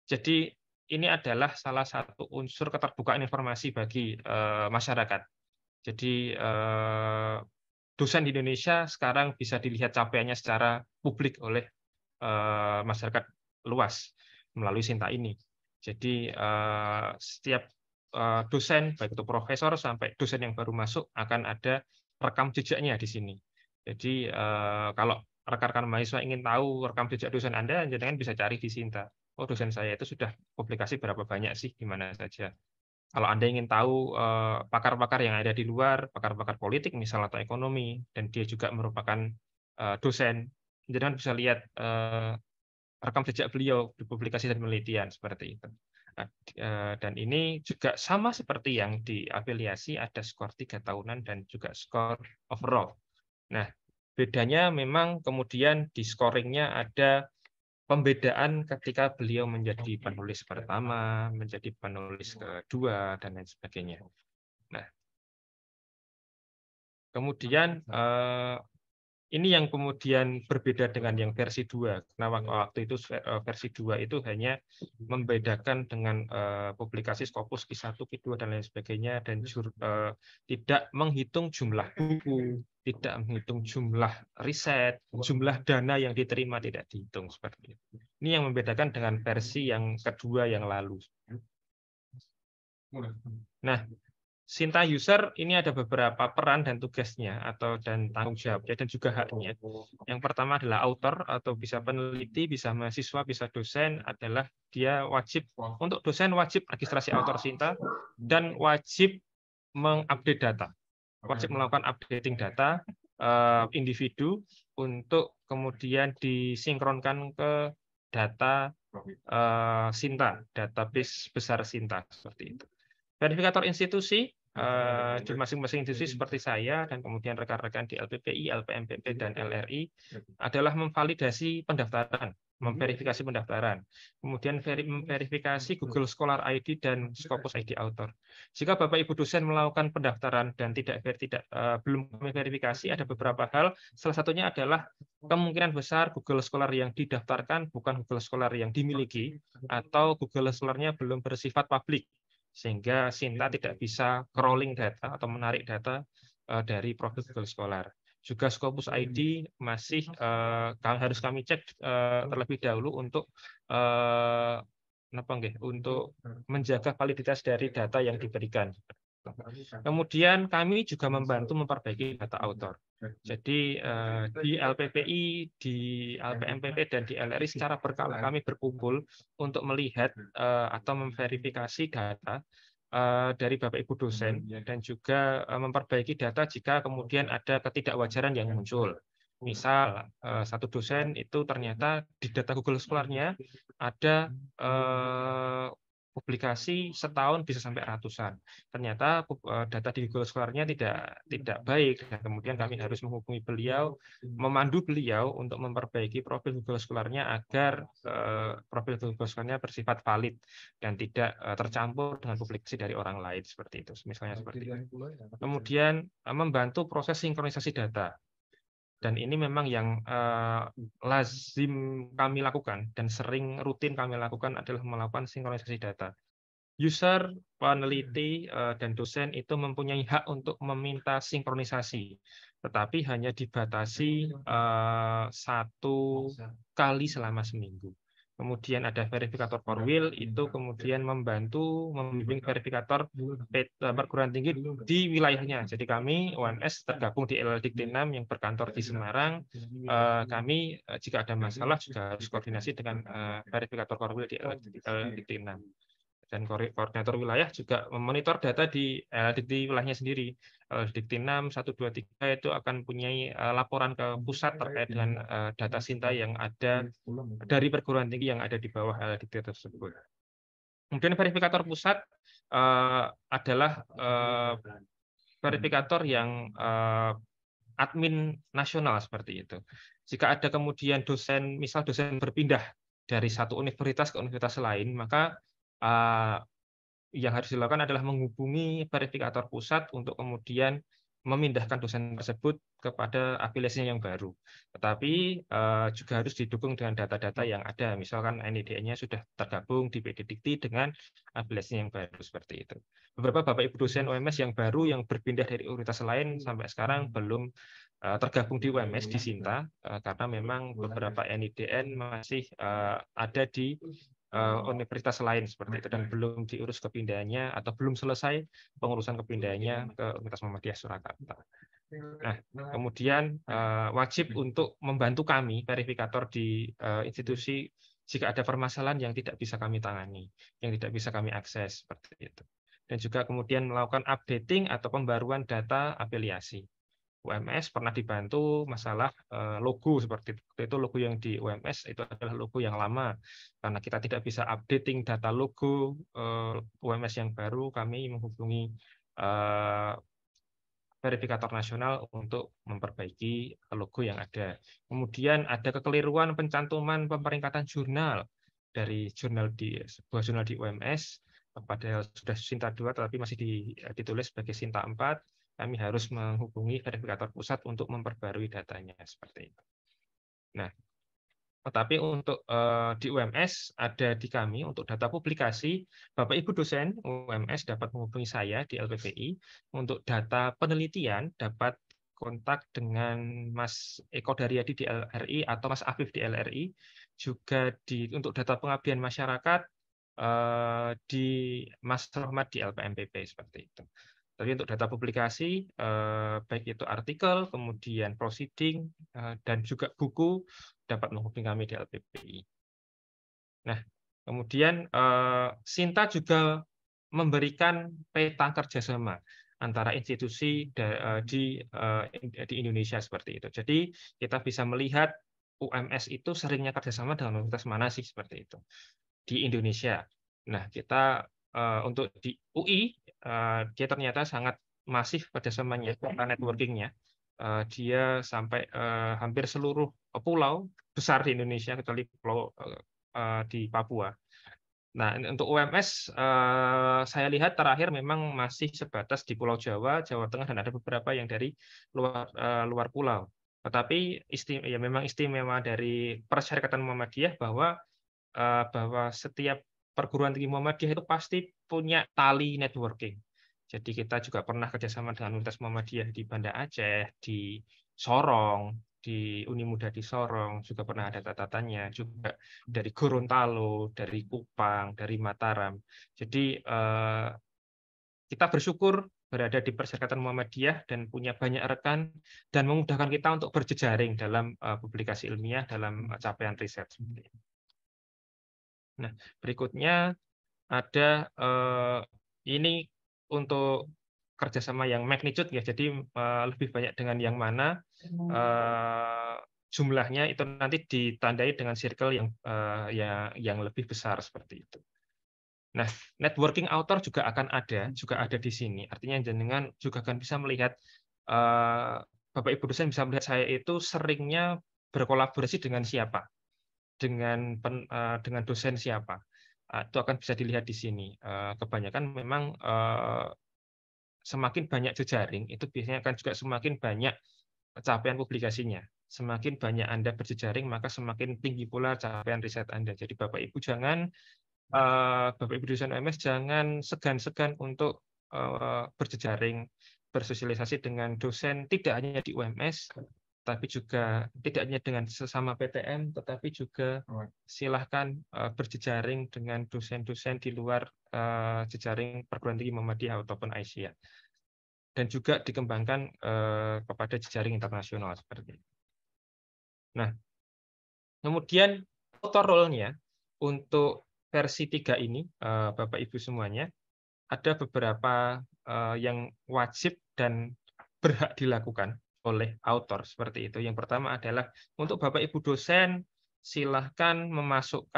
jadi ini adalah salah satu unsur keterbukaan informasi bagi masyarakat. Jadi dosen di Indonesia sekarang bisa dilihat capaiannya secara publik oleh masyarakat luas melalui Sinta ini. Jadi setiap dosen, baik itu profesor sampai dosen yang baru masuk, akan ada rekam jejaknya di sini. Jadi kalau rekan-rekan mahasiswa ingin tahu rekam jejak dosen Anda, jangan bisa cari di Sinta. Oh, dosen saya itu sudah publikasi berapa banyak sih, di mana saja. Kalau Anda ingin tahu pakar-pakar yang ada di luar, pakar-pakar politik misal atau ekonomi, dan dia juga merupakan dosen, jangan bisa lihat rekam jejak beliau di publikasi dan penelitian seperti itu. Dan ini juga sama seperti yang di afiliasi, ada skor 3 tahunan dan juga skor overall. Nah, bedanya memang kemudian di scoringnya ada pembedaan ketika beliau menjadi penulis pertama, menjadi penulis kedua, dan lain sebagainya. Nah, kemudian ini yang kemudian berbeda dengan yang versi 2. Karena waktu itu versi 2 itu hanya membedakan dengan publikasi Scopus Q1, Q2, dan lain sebagainya, dan tidak menghitung jumlah buku, tidak menghitung jumlah riset, jumlah dana yang diterima tidak dihitung seperti itu. Ini yang membedakan dengan versi yang kedua yang lalu. Nah, Sinta user ini ada beberapa peran dan tugasnya dan tanggung jawabnya dan juga haknya. Yang pertama adalah author, atau bisa peneliti, bisa mahasiswa, bisa dosen, adalah dia wajib, untuk dosen wajib registrasi author Sinta dan wajib mengupdate data. Wajib melakukan updating data individu untuk kemudian disinkronkan ke data Sinta, database besar Sinta seperti itu. Verifikator institusi di masing-masing institusi seperti saya dan kemudian rekan-rekan di LPPI, LPMPP, dan LRI adalah memvalidasi pendaftaran, memverifikasi pendaftaran, kemudian memverifikasi Google Scholar ID dan Scopus ID Author. Jika Bapak Ibu dosen melakukan pendaftaran dan belum kami verifikasi, ada beberapa hal. Salah satunya adalah kemungkinan besar Google Scholar yang didaftarkan bukan Google Scholar yang dimiliki, atau Google Scholar-nya belum bersifat publik, sehingga Sinta tidak bisa crawling data atau menarik data dari profil Google Scholar. juga Scopus ID masih harus kami cek terlebih dahulu untuk untuk menjaga validitas dari data yang diberikan. Kemudian kami juga membantu memperbaiki data author. Jadi di LPPI, di LPMPP, dan di LRI secara berkala kami berkumpul untuk melihat atau memverifikasi data dari Bapak Ibu dosen dan juga memperbaiki data jika kemudian ada ketidakwajaran yang muncul. Misal satu dosen itu ternyata di data Google Scholar-nya ada publikasi setahun bisa sampai ratusan. Ternyata data di Google Scholar-nya tidak baik, dan kemudian kami harus menghubungi beliau, memandu beliau untuk memperbaiki profil Google Scholar-nya agar profil Google Scholar-nya bersifat valid dan tidak tercampur dengan publikasi dari orang lain seperti itu. Misalnya seperti itu. Kemudian membantu proses sinkronisasi data. Dan ini memang yang lazim kami lakukan dan sering rutin kami lakukan adalah melakukan sinkronisasi data. User, peneliti, dan dosen itu mempunyai hak untuk meminta sinkronisasi, tetapi hanya dibatasi 1 kali selama seminggu. Kemudian ada verifikator core will, itu kemudian membantu membimbing verifikator perguruan tinggi di wilayahnya. Jadi kami UMS tergabung di LLDikti 6 yang berkantor di Semarang. Kami jika ada masalah juga harus koordinasi dengan verifikator core will di LLDikti 6. Dan koordinator wilayah juga memonitor data di wilayahnya sendiri. Dikti 6, 1, 2, 3 itu akan punya laporan ke pusat terkait dengan data Sinta yang ada dari perguruan tinggi yang ada di bawah Dikti tersebut. Kemudian verifikator pusat adalah verifikator yang admin nasional seperti itu. Jika ada kemudian dosen, misal dosen berpindah dari satu universitas ke universitas lain, maka yang harus dilakukan adalah menghubungi verifikator pusat untuk kemudian memindahkan dosen tersebut kepada afiliasinya yang baru. Tetapi juga harus didukung dengan data-data yang ada. Misalkan NIDN-nya sudah tergabung di PD Dikti dengan afiliasinya yang baru seperti itu. Beberapa Bapak Ibu dosen UMS yang baru yang berpindah dari universitas lain sampai sekarang belum tergabung di UMS di Sinta karena memang beberapa NIDN masih ada di universitas lain seperti itu dan belum diurus kepindahannya atau belum selesai pengurusan kepindahannya ke Universitas Muhammadiyah Surakarta. Nah, kemudian wajib untuk membantu kami verifikator di institusi jika ada permasalahan yang tidak bisa kami tangani, yang tidak bisa kami akses seperti itu. Dan juga kemudian melakukan updating atau pembaruan data afiliasi. UMS pernah dibantu masalah logo seperti itu. Logo yang di UMS itu adalah logo yang lama. Karena kita tidak bisa updating data logo UMS yang baru, kami menghubungi verifikator nasional untuk memperbaiki logo yang ada. Kemudian ada kekeliruan pencantuman pemeringkatan jurnal dari sebuah jurnal di UMS, padahal sudah Sinta 2 tetapi masih ditulis sebagai Sinta 4. Kami harus menghubungi verifikator pusat untuk memperbarui datanya seperti itu. Nah, tetapi untuk di UMS ada di kami untuk data publikasi, Bapak Ibu dosen UMS dapat menghubungi saya di LPPI. Untuk data penelitian dapat kontak dengan Mas Eko Daryadi di LRI atau Mas Afif di LRI. Juga untuk data pengabdian masyarakat di Mas Rahmat di LPMPP seperti itu. Tapi untuk data publikasi, baik itu artikel, kemudian proceeding, dan juga buku, dapat menghubungi kami di LPPI. Nah, kemudian Sinta juga memberikan peta kerjasama antara institusi di Indonesia seperti itu. Jadi kita bisa melihat UMS itu seringnya kerjasama dengan universitas mana sih seperti itu di Indonesia. Nah, kita untuk di UI dia ternyata sangat masif kerjasamanya karena networkingnya. Dia sampai hampir seluruh pulau besar di Indonesia kecuali pulau di Papua. Nah, untuk UMS saya lihat terakhir memang masih sebatas di Pulau Jawa, Jawa Tengah, dan ada beberapa yang dari luar pulau. Tetapi memang istimewa dari Persyarikatan Muhammadiyah bahwa setiap perguruan tinggi Muhammadiyah itu pasti punya tali networking. Jadi kita juga pernah kerjasama dengan Universitas Muhammadiyah di Banda Aceh, di Sorong, di Uni Muda di Sorong, juga pernah ada catatannya, juga dari Gorontalo, dari Kupang, dari Mataram. Jadi kita bersyukur berada di Perserikatan Muhammadiyah dan punya banyak rekan dan memudahkan kita untuk berjejaring dalam publikasi ilmiah, dalam capaian riset. Nah, berikutnya ada ini untuk kerjasama yang magnitude ya, jadi lebih banyak dengan yang mana jumlahnya itu nanti ditandai dengan circle yang lebih besar seperti itu. Nah, networking author juga ada di sini. Artinya jenengan juga akan bisa melihat Bapak Ibu dosen bisa melihat saya itu seringnya berkolaborasi dengan siapa, dengan dosen siapa. Itu akan bisa dilihat di sini. Kebanyakan memang semakin banyak jejaring, itu biasanya akan juga semakin banyak capaian publikasinya. Semakin banyak Anda berjejaring, maka semakin tinggi pula capaian riset Anda. Jadi Bapak Ibu Bapak Ibu dosen UMS jangan segan-segan untuk berjejaring, bersosialisasi dengan dosen tidak hanya di UMS, tapi juga tidak hanya dengan sesama PTM, tetapi juga silahkan berjejaring dengan dosen-dosen di luar jejaring perguruan tinggi Muhammadiyah ataupun Aisyah, dan juga dikembangkan kepada jejaring internasional seperti itu. Nah, kemudian author role-nya untuk versi 3 ini, Bapak Ibu semuanya, ada beberapa yang wajib dan berhak dilakukan oleh author seperti itu. Yang pertama adalah untuk Bapak Ibu dosen, silahkan wajib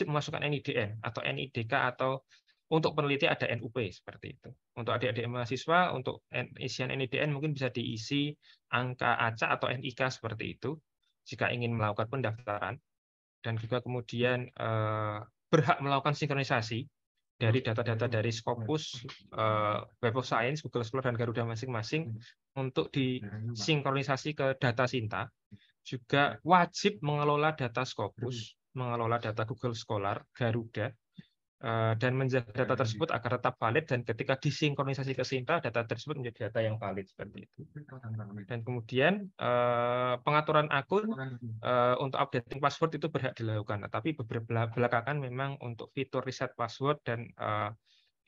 memasukkan NIDN atau NIDK, atau untuk peneliti ada NUP seperti itu. Untuk adik-adik mahasiswa, untuk isian NIDN mungkin bisa diisi angka acak atau NIK seperti itu jika ingin melakukan pendaftaran. Dan juga kemudian berhak melakukan sinkronisasi dari data-data dari Scopus, Web of Science, Google Scholar, dan Garuda masing-masing untuk disinkronisasi ke data Sinta. Juga wajib mengelola data Scopus, mengelola data Google Scholar, Garuda, dan menjaga data tersebut agar tetap valid, dan ketika disinkronisasi ke Sinta, data tersebut menjadi data yang valid seperti itu. Dan kemudian pengaturan akun untuk updating password itu berhak dilakukan, tapi belakangan memang untuk fitur reset password dan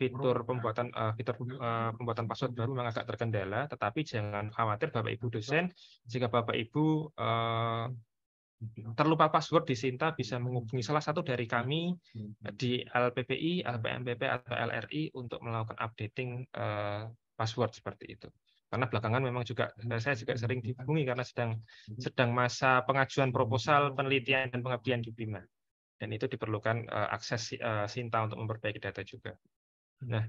fitur pembuatan password baru memang agak terkendala, tetapi jangan khawatir Bapak Ibu dosen, jika Bapak Ibu terlupa password di Sinta bisa menghubungi salah satu dari kami di LPPI, LPMPP, atau LRI untuk melakukan updating password seperti itu. Karena belakangan memang juga saya juga sering dihubungi karena sedang masa pengajuan proposal penelitian dan pengabdian di BIMA. Dan itu diperlukan akses Sinta untuk memperbaiki data juga. Nah,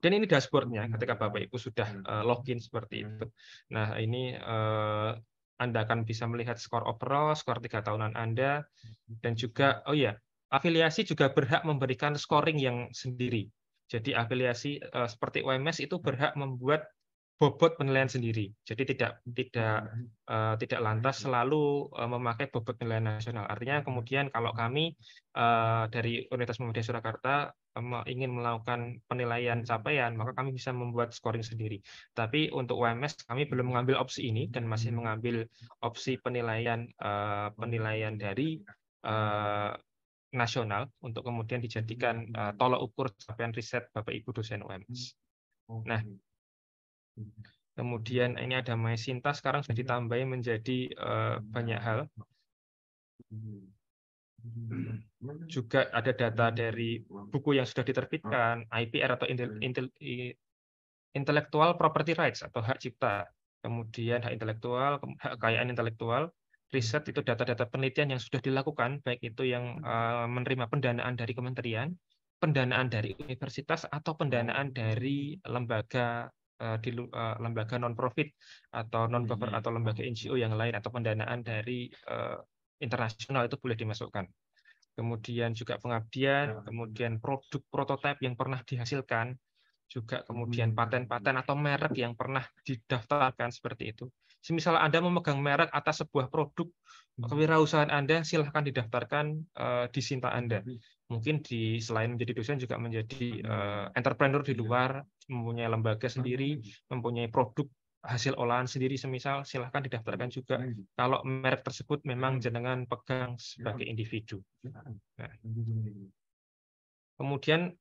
dan ini dashboardnya ketika Bapak Ibu sudah login seperti itu. Nah, ini Anda akan bisa melihat skor overall, skor 3 tahunan Anda, dan juga, afiliasi juga berhak memberikan scoring yang sendiri. Jadi afiliasi seperti UMS itu berhak membuat bobot penilaian sendiri. Jadi tidak lantas selalu memakai bobot penilaian nasional. Artinya kemudian kalau kami dari Universitas Muhammadiyah Surakarta ingin melakukan penilaian capaian, maka kami bisa membuat scoring sendiri. Tapi untuk UMS kami belum mengambil opsi ini dan masih mengambil opsi penilaian dari nasional untuk kemudian dijadikan tolak ukur capaian riset Bapak Ibu dosen UMS. Nah, kemudian ini ada MySinta, sekarang sudah ditambahin menjadi banyak hal. Juga ada data dari buku yang sudah diterbitkan, IPR atau Intellectual Property Rights atau hak cipta, kemudian hak intelektual, hak kekayaan intelektual, riset itu data-data penelitian yang sudah dilakukan, baik itu yang menerima pendanaan dari kementerian, pendanaan dari universitas, atau pendanaan dari lembaga lembaga non-profit atau non-government atau lembaga NGO yang lain, atau pendanaan dari internasional itu boleh dimasukkan. Kemudian juga pengabdian, kemudian produk prototipe yang pernah dihasilkan, juga kemudian paten-paten atau merek yang pernah didaftarkan seperti itu. Semisal Anda memegang merek atas sebuah produk kewirausahaan Anda, silahkan didaftarkan di Sinta Anda. mungkin selain menjadi dosen juga menjadi entrepreneur di luar, mempunyai lembaga sendiri, mempunyai produk hasil olahan sendiri, semisal silahkan didaftarkan juga kalau merek tersebut memang jenengan pegang sebagai individu. Nah, kemudian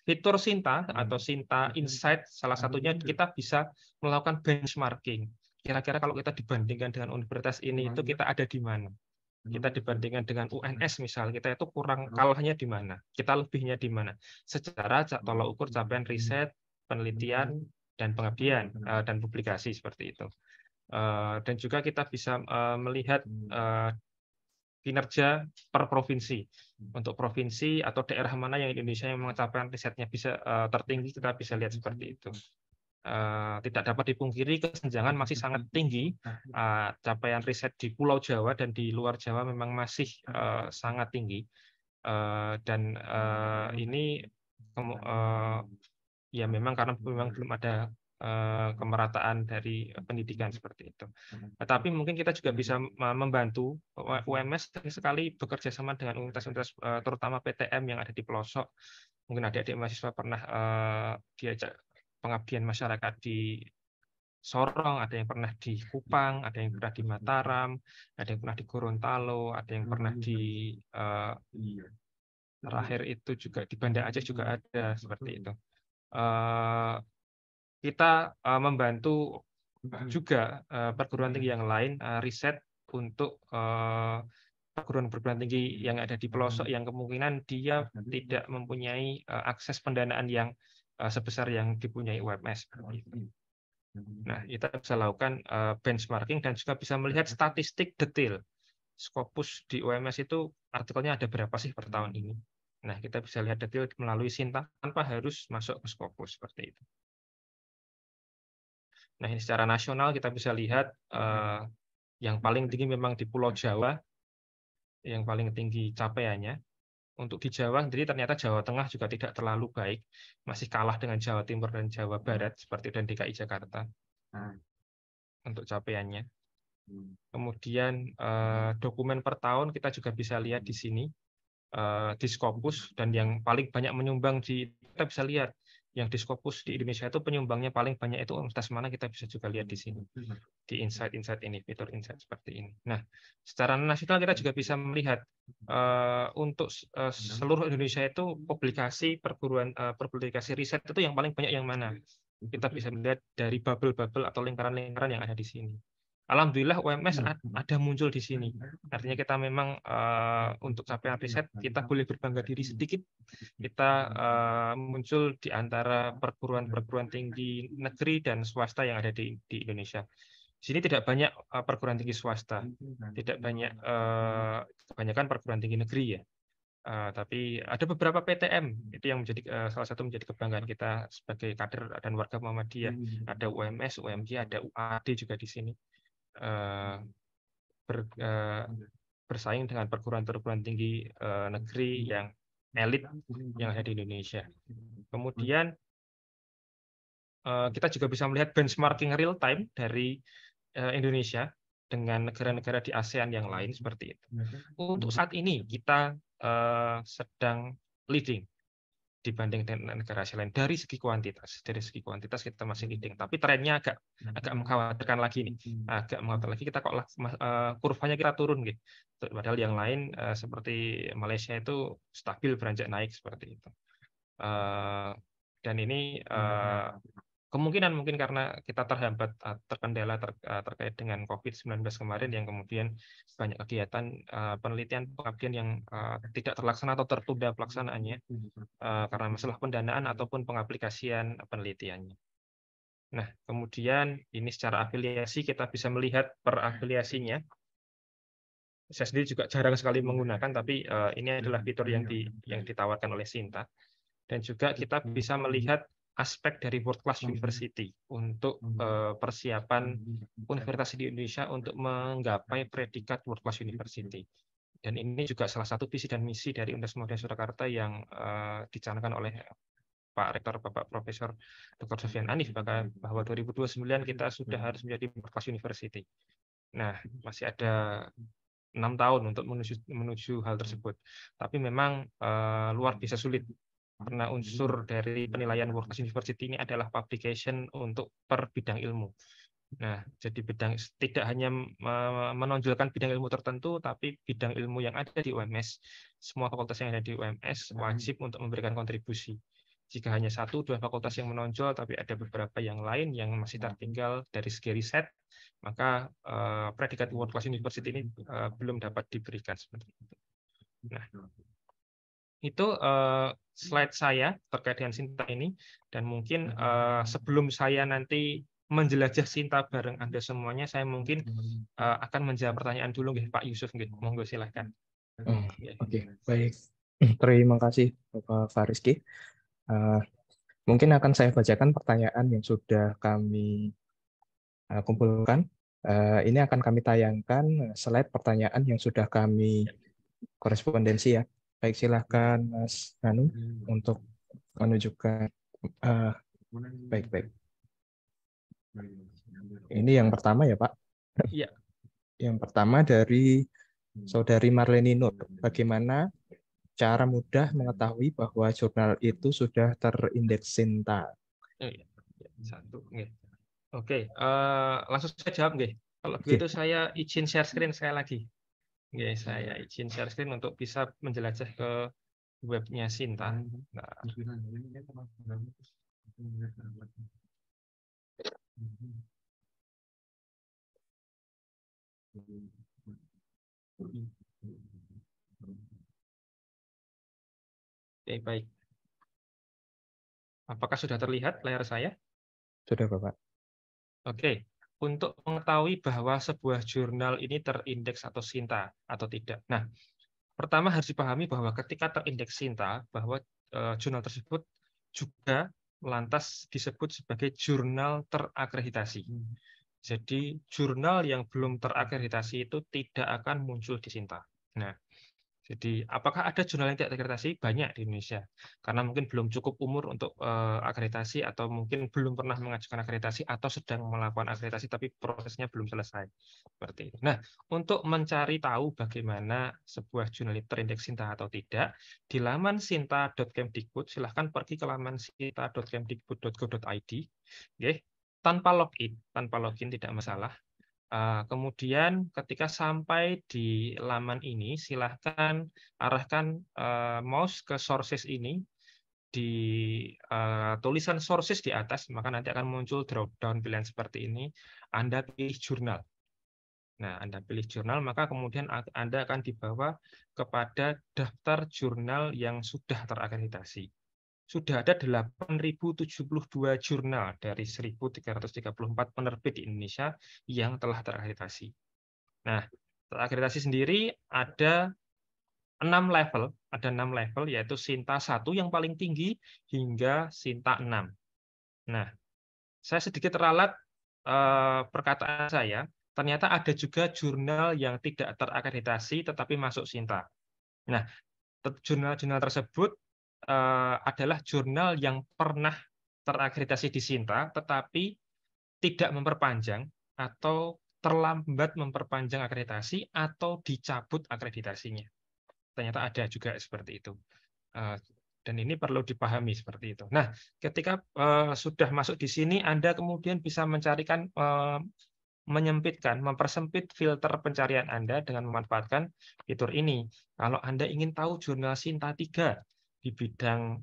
fitur Sinta atau Sinta Insight, salah satunya kita bisa melakukan benchmarking. Kira-kira kalau kita dibandingkan dengan universitas ini, itu kita ada di mana? Kita dibandingkan dengan UNS misal, kita itu kurang kalahnya di mana? Kita lebihnya di mana? Secara tolak ukur capaian riset, penelitian, dan pengabdian, dan publikasi seperti itu. Dan juga kita bisa melihat kinerja per provinsi. Untuk provinsi atau daerah mana yang Indonesia yang capaian risetnya bisa tertinggi, kita bisa lihat seperti itu. Tidak dapat dipungkiri kesenjangan masih sangat tinggi. Capaian riset di Pulau Jawa dan di luar Jawa memang masih sangat tinggi. Dan ini ya memang karena memang belum ada kemerataan dari pendidikan seperti itu. Tapi mungkin kita juga bisa membantu UMS sekali bekerja sama dengan universitas-universitas terutama PTM yang ada di pelosok. Mungkin adik-adik mahasiswa pernah diajak pengabdian masyarakat di Sorong, ada yang pernah di Kupang, ada yang pernah di Mataram, ada yang pernah di Gorontalo, ada yang pernah di terakhir itu juga di Banda Aceh juga ada seperti itu. Kita membantu juga perguruan tinggi yang lain riset untuk perguruan tinggi yang ada di pelosok yang kemungkinan dia tidak mempunyai akses pendanaan yang sebesar yang dipunyai UMS. Nah, kita bisa lakukan benchmarking dan juga bisa melihat statistik detail. Scopus di UMS itu artikelnya ada berapa sih per tahun ini. Nah, kita bisa lihat detail melalui Sinta tanpa harus masuk ke Scopus seperti itu. Nah, ini secara nasional kita bisa lihat yang paling tinggi memang di Pulau Jawa, yang paling tinggi capaiannya. Untuk di Jawa sendiri ternyata Jawa Tengah juga tidak terlalu baik, masih kalah dengan Jawa Timur dan Jawa Barat seperti dan DKI Jakarta untuk capaiannya. Kemudian dokumen per tahun kita juga bisa lihat di sini di Scopus, dan yang paling banyak menyumbang kita bisa lihat yang di Scopus di Indonesia itu penyumbangnya paling banyak itu universitas mana, kita bisa juga lihat di sini di insight ini, fitur insight seperti ini. Nah, secara nasional kita juga bisa melihat untuk seluruh Indonesia itu publikasi publikasi riset itu yang paling banyak yang mana. Kita bisa melihat dari bubble-bubble atau lingkaran-lingkaran yang ada di sini. Alhamdulillah UMS ada muncul di sini. Artinya kita memang untuk capaian riset kita boleh berbangga diri sedikit. Kita muncul di antara perguruan tinggi negeri dan swasta yang ada di Indonesia. Di sini tidak banyak perguruan tinggi swasta, tidak banyak, kebanyakan perguruan tinggi negeri ya. Tapi ada beberapa PTM itu yang menjadi salah satu menjadi kebanggaan kita sebagai kader dan warga Muhammadiyah. Ada UMS, UMJ, ada UAD juga di sini. Bersaing dengan perguruan tinggi negeri yang elit yang ada di Indonesia. Kemudian kita juga bisa melihat benchmarking real time dari Indonesia dengan negara-negara di ASEAN yang lain seperti itu. Untuk saat ini kita sedang leading dibanding dengan negara lain dari segi kuantitas. Dari segi kuantitas kita masih leading, tapi trennya agak mengkhawatirkan lagi nih. Agak mengkhawatirkan lagi, kita kok kurvanya kita turun gitu. Padahal yang lain seperti Malaysia itu stabil beranjak naik seperti itu. Dan ini kemungkinan mungkin karena kita terhambat terkendala terkait dengan COVID-19 kemarin yang kemudian banyak kegiatan penelitian pengabdian yang tidak terlaksana atau tertunda pelaksanaannya karena masalah pendanaan ataupun pengaplikasian penelitiannya. Nah, kemudian ini secara afiliasi kita bisa melihat per afiliasinya. Saya sendiri juga jarang sekali menggunakan, tapi ini adalah fitur yang ditawarkan oleh Sinta. Dan juga kita bisa melihat aspek dari World Class University untuk persiapan universitas di Indonesia untuk menggapai predikat World Class University. Dan ini juga salah satu visi dan misi dari Universitas Muhammadiyah Surakarta yang dicanangkan oleh Pak Rektor Bapak Profesor Dr. Sofyan Anif bahwa 2029 kita sudah harus menjadi World Class University. Nah, masih ada 6 tahun untuk menuju hal tersebut. Tapi memang luar biasa sulit karena unsur dari penilaian World Class University ini adalah publication untuk per bidang ilmu. Nah, jadi tidak hanya menonjolkan bidang ilmu tertentu, tapi bidang ilmu yang ada di UMS, semua fakultas yang ada di UMS wajib untuk memberikan kontribusi. Jika hanya 1-2 fakultas yang menonjol, tapi ada beberapa yang lain yang masih tertinggal dari segi riset, maka predikat World Class University ini belum dapat diberikan seperti itu. Nah, itu slide saya terkait dengan Sinta ini, dan mungkin sebelum saya nanti menjelajah Sinta bareng Anda semuanya, saya mungkin akan menjawab pertanyaan dulu, Pak Yusuf. Monggo silahkan. Oke, baik. Terima kasih Bapak Fariski. Mungkin akan saya bacakan pertanyaan yang sudah kami kumpulkan. Ini akan kami tayangkan slide pertanyaan yang sudah kami korespondensi ya. Baik, silahkan Mas Hanum untuk menunjukkan. Baik. Ini yang pertama ya Pak. Iya. Yang pertama dari Saudari Marleni Nur. Bagaimana cara mudah mengetahui bahwa jurnal itu sudah terindeks Sinta? Oke, langsung saya jawab nggih. Kalau begitu saya izin share screen sekali lagi. Nggih, saya izin share screen untuk bisa menjelajah ke webnya Sinta. Nah. Oke, baik. Apakah sudah terlihat layar saya? Sudah, Bapak. Oke. Untuk mengetahui bahwa sebuah jurnal ini terindeks atau Sinta atau tidak. Nah, pertama harus dipahami bahwa ketika terindeks Sinta, bahwa jurnal tersebut juga lantas disebut sebagai jurnal terakreditasi. Jadi jurnal yang belum terakreditasi itu tidak akan muncul di Sinta. Nah, jadi apakah ada jurnal yang tidak terakreditasi? Banyak di Indonesia. Karena mungkin belum cukup umur untuk akreditasi, atau mungkin belum pernah mengajukan akreditasi, atau sedang melakukan akreditasi tapi prosesnya belum selesai. Seperti itu. Nah, untuk mencari tahu bagaimana sebuah jurnal terindeks Sinta atau tidak, di laman sinta.kemdikbud, silahkan pergi ke laman sinta.kemdikbud.go.id. Tanpa login tidak masalah. Kemudian ketika sampai di laman ini, silahkan arahkan mouse ke sources ini, di tulisan sources di atas, maka nanti akan muncul drop down pilihan seperti ini. Anda pilih jurnal. Nah, Anda pilih jurnal, maka kemudian Anda akan dibawa kepada daftar jurnal yang sudah terakreditasi. Sudah ada 8.072 jurnal dari 1.334 penerbit di Indonesia yang telah terakreditasi. Nah, terakreditasi sendiri ada 6 level, yaitu Sinta 1 yang paling tinggi hingga Sinta 6. Nah, saya sedikit ralat perkataan saya, ternyata ada juga jurnal yang tidak terakreditasi tetapi masuk Sinta. Nah, jurnal-jurnal tersebut adalah jurnal yang pernah terakreditasi di Sinta, tetapi tidak memperpanjang atau terlambat memperpanjang akreditasi atau dicabut akreditasinya. Ternyata ada juga seperti itu. Dan ini perlu dipahami seperti itu. Nah, ketika sudah masuk di sini, Anda kemudian bisa mencarikan, mempersempit filter pencarian Anda dengan memanfaatkan fitur ini. Kalau Anda ingin tahu jurnal Sinta 3 di bidang,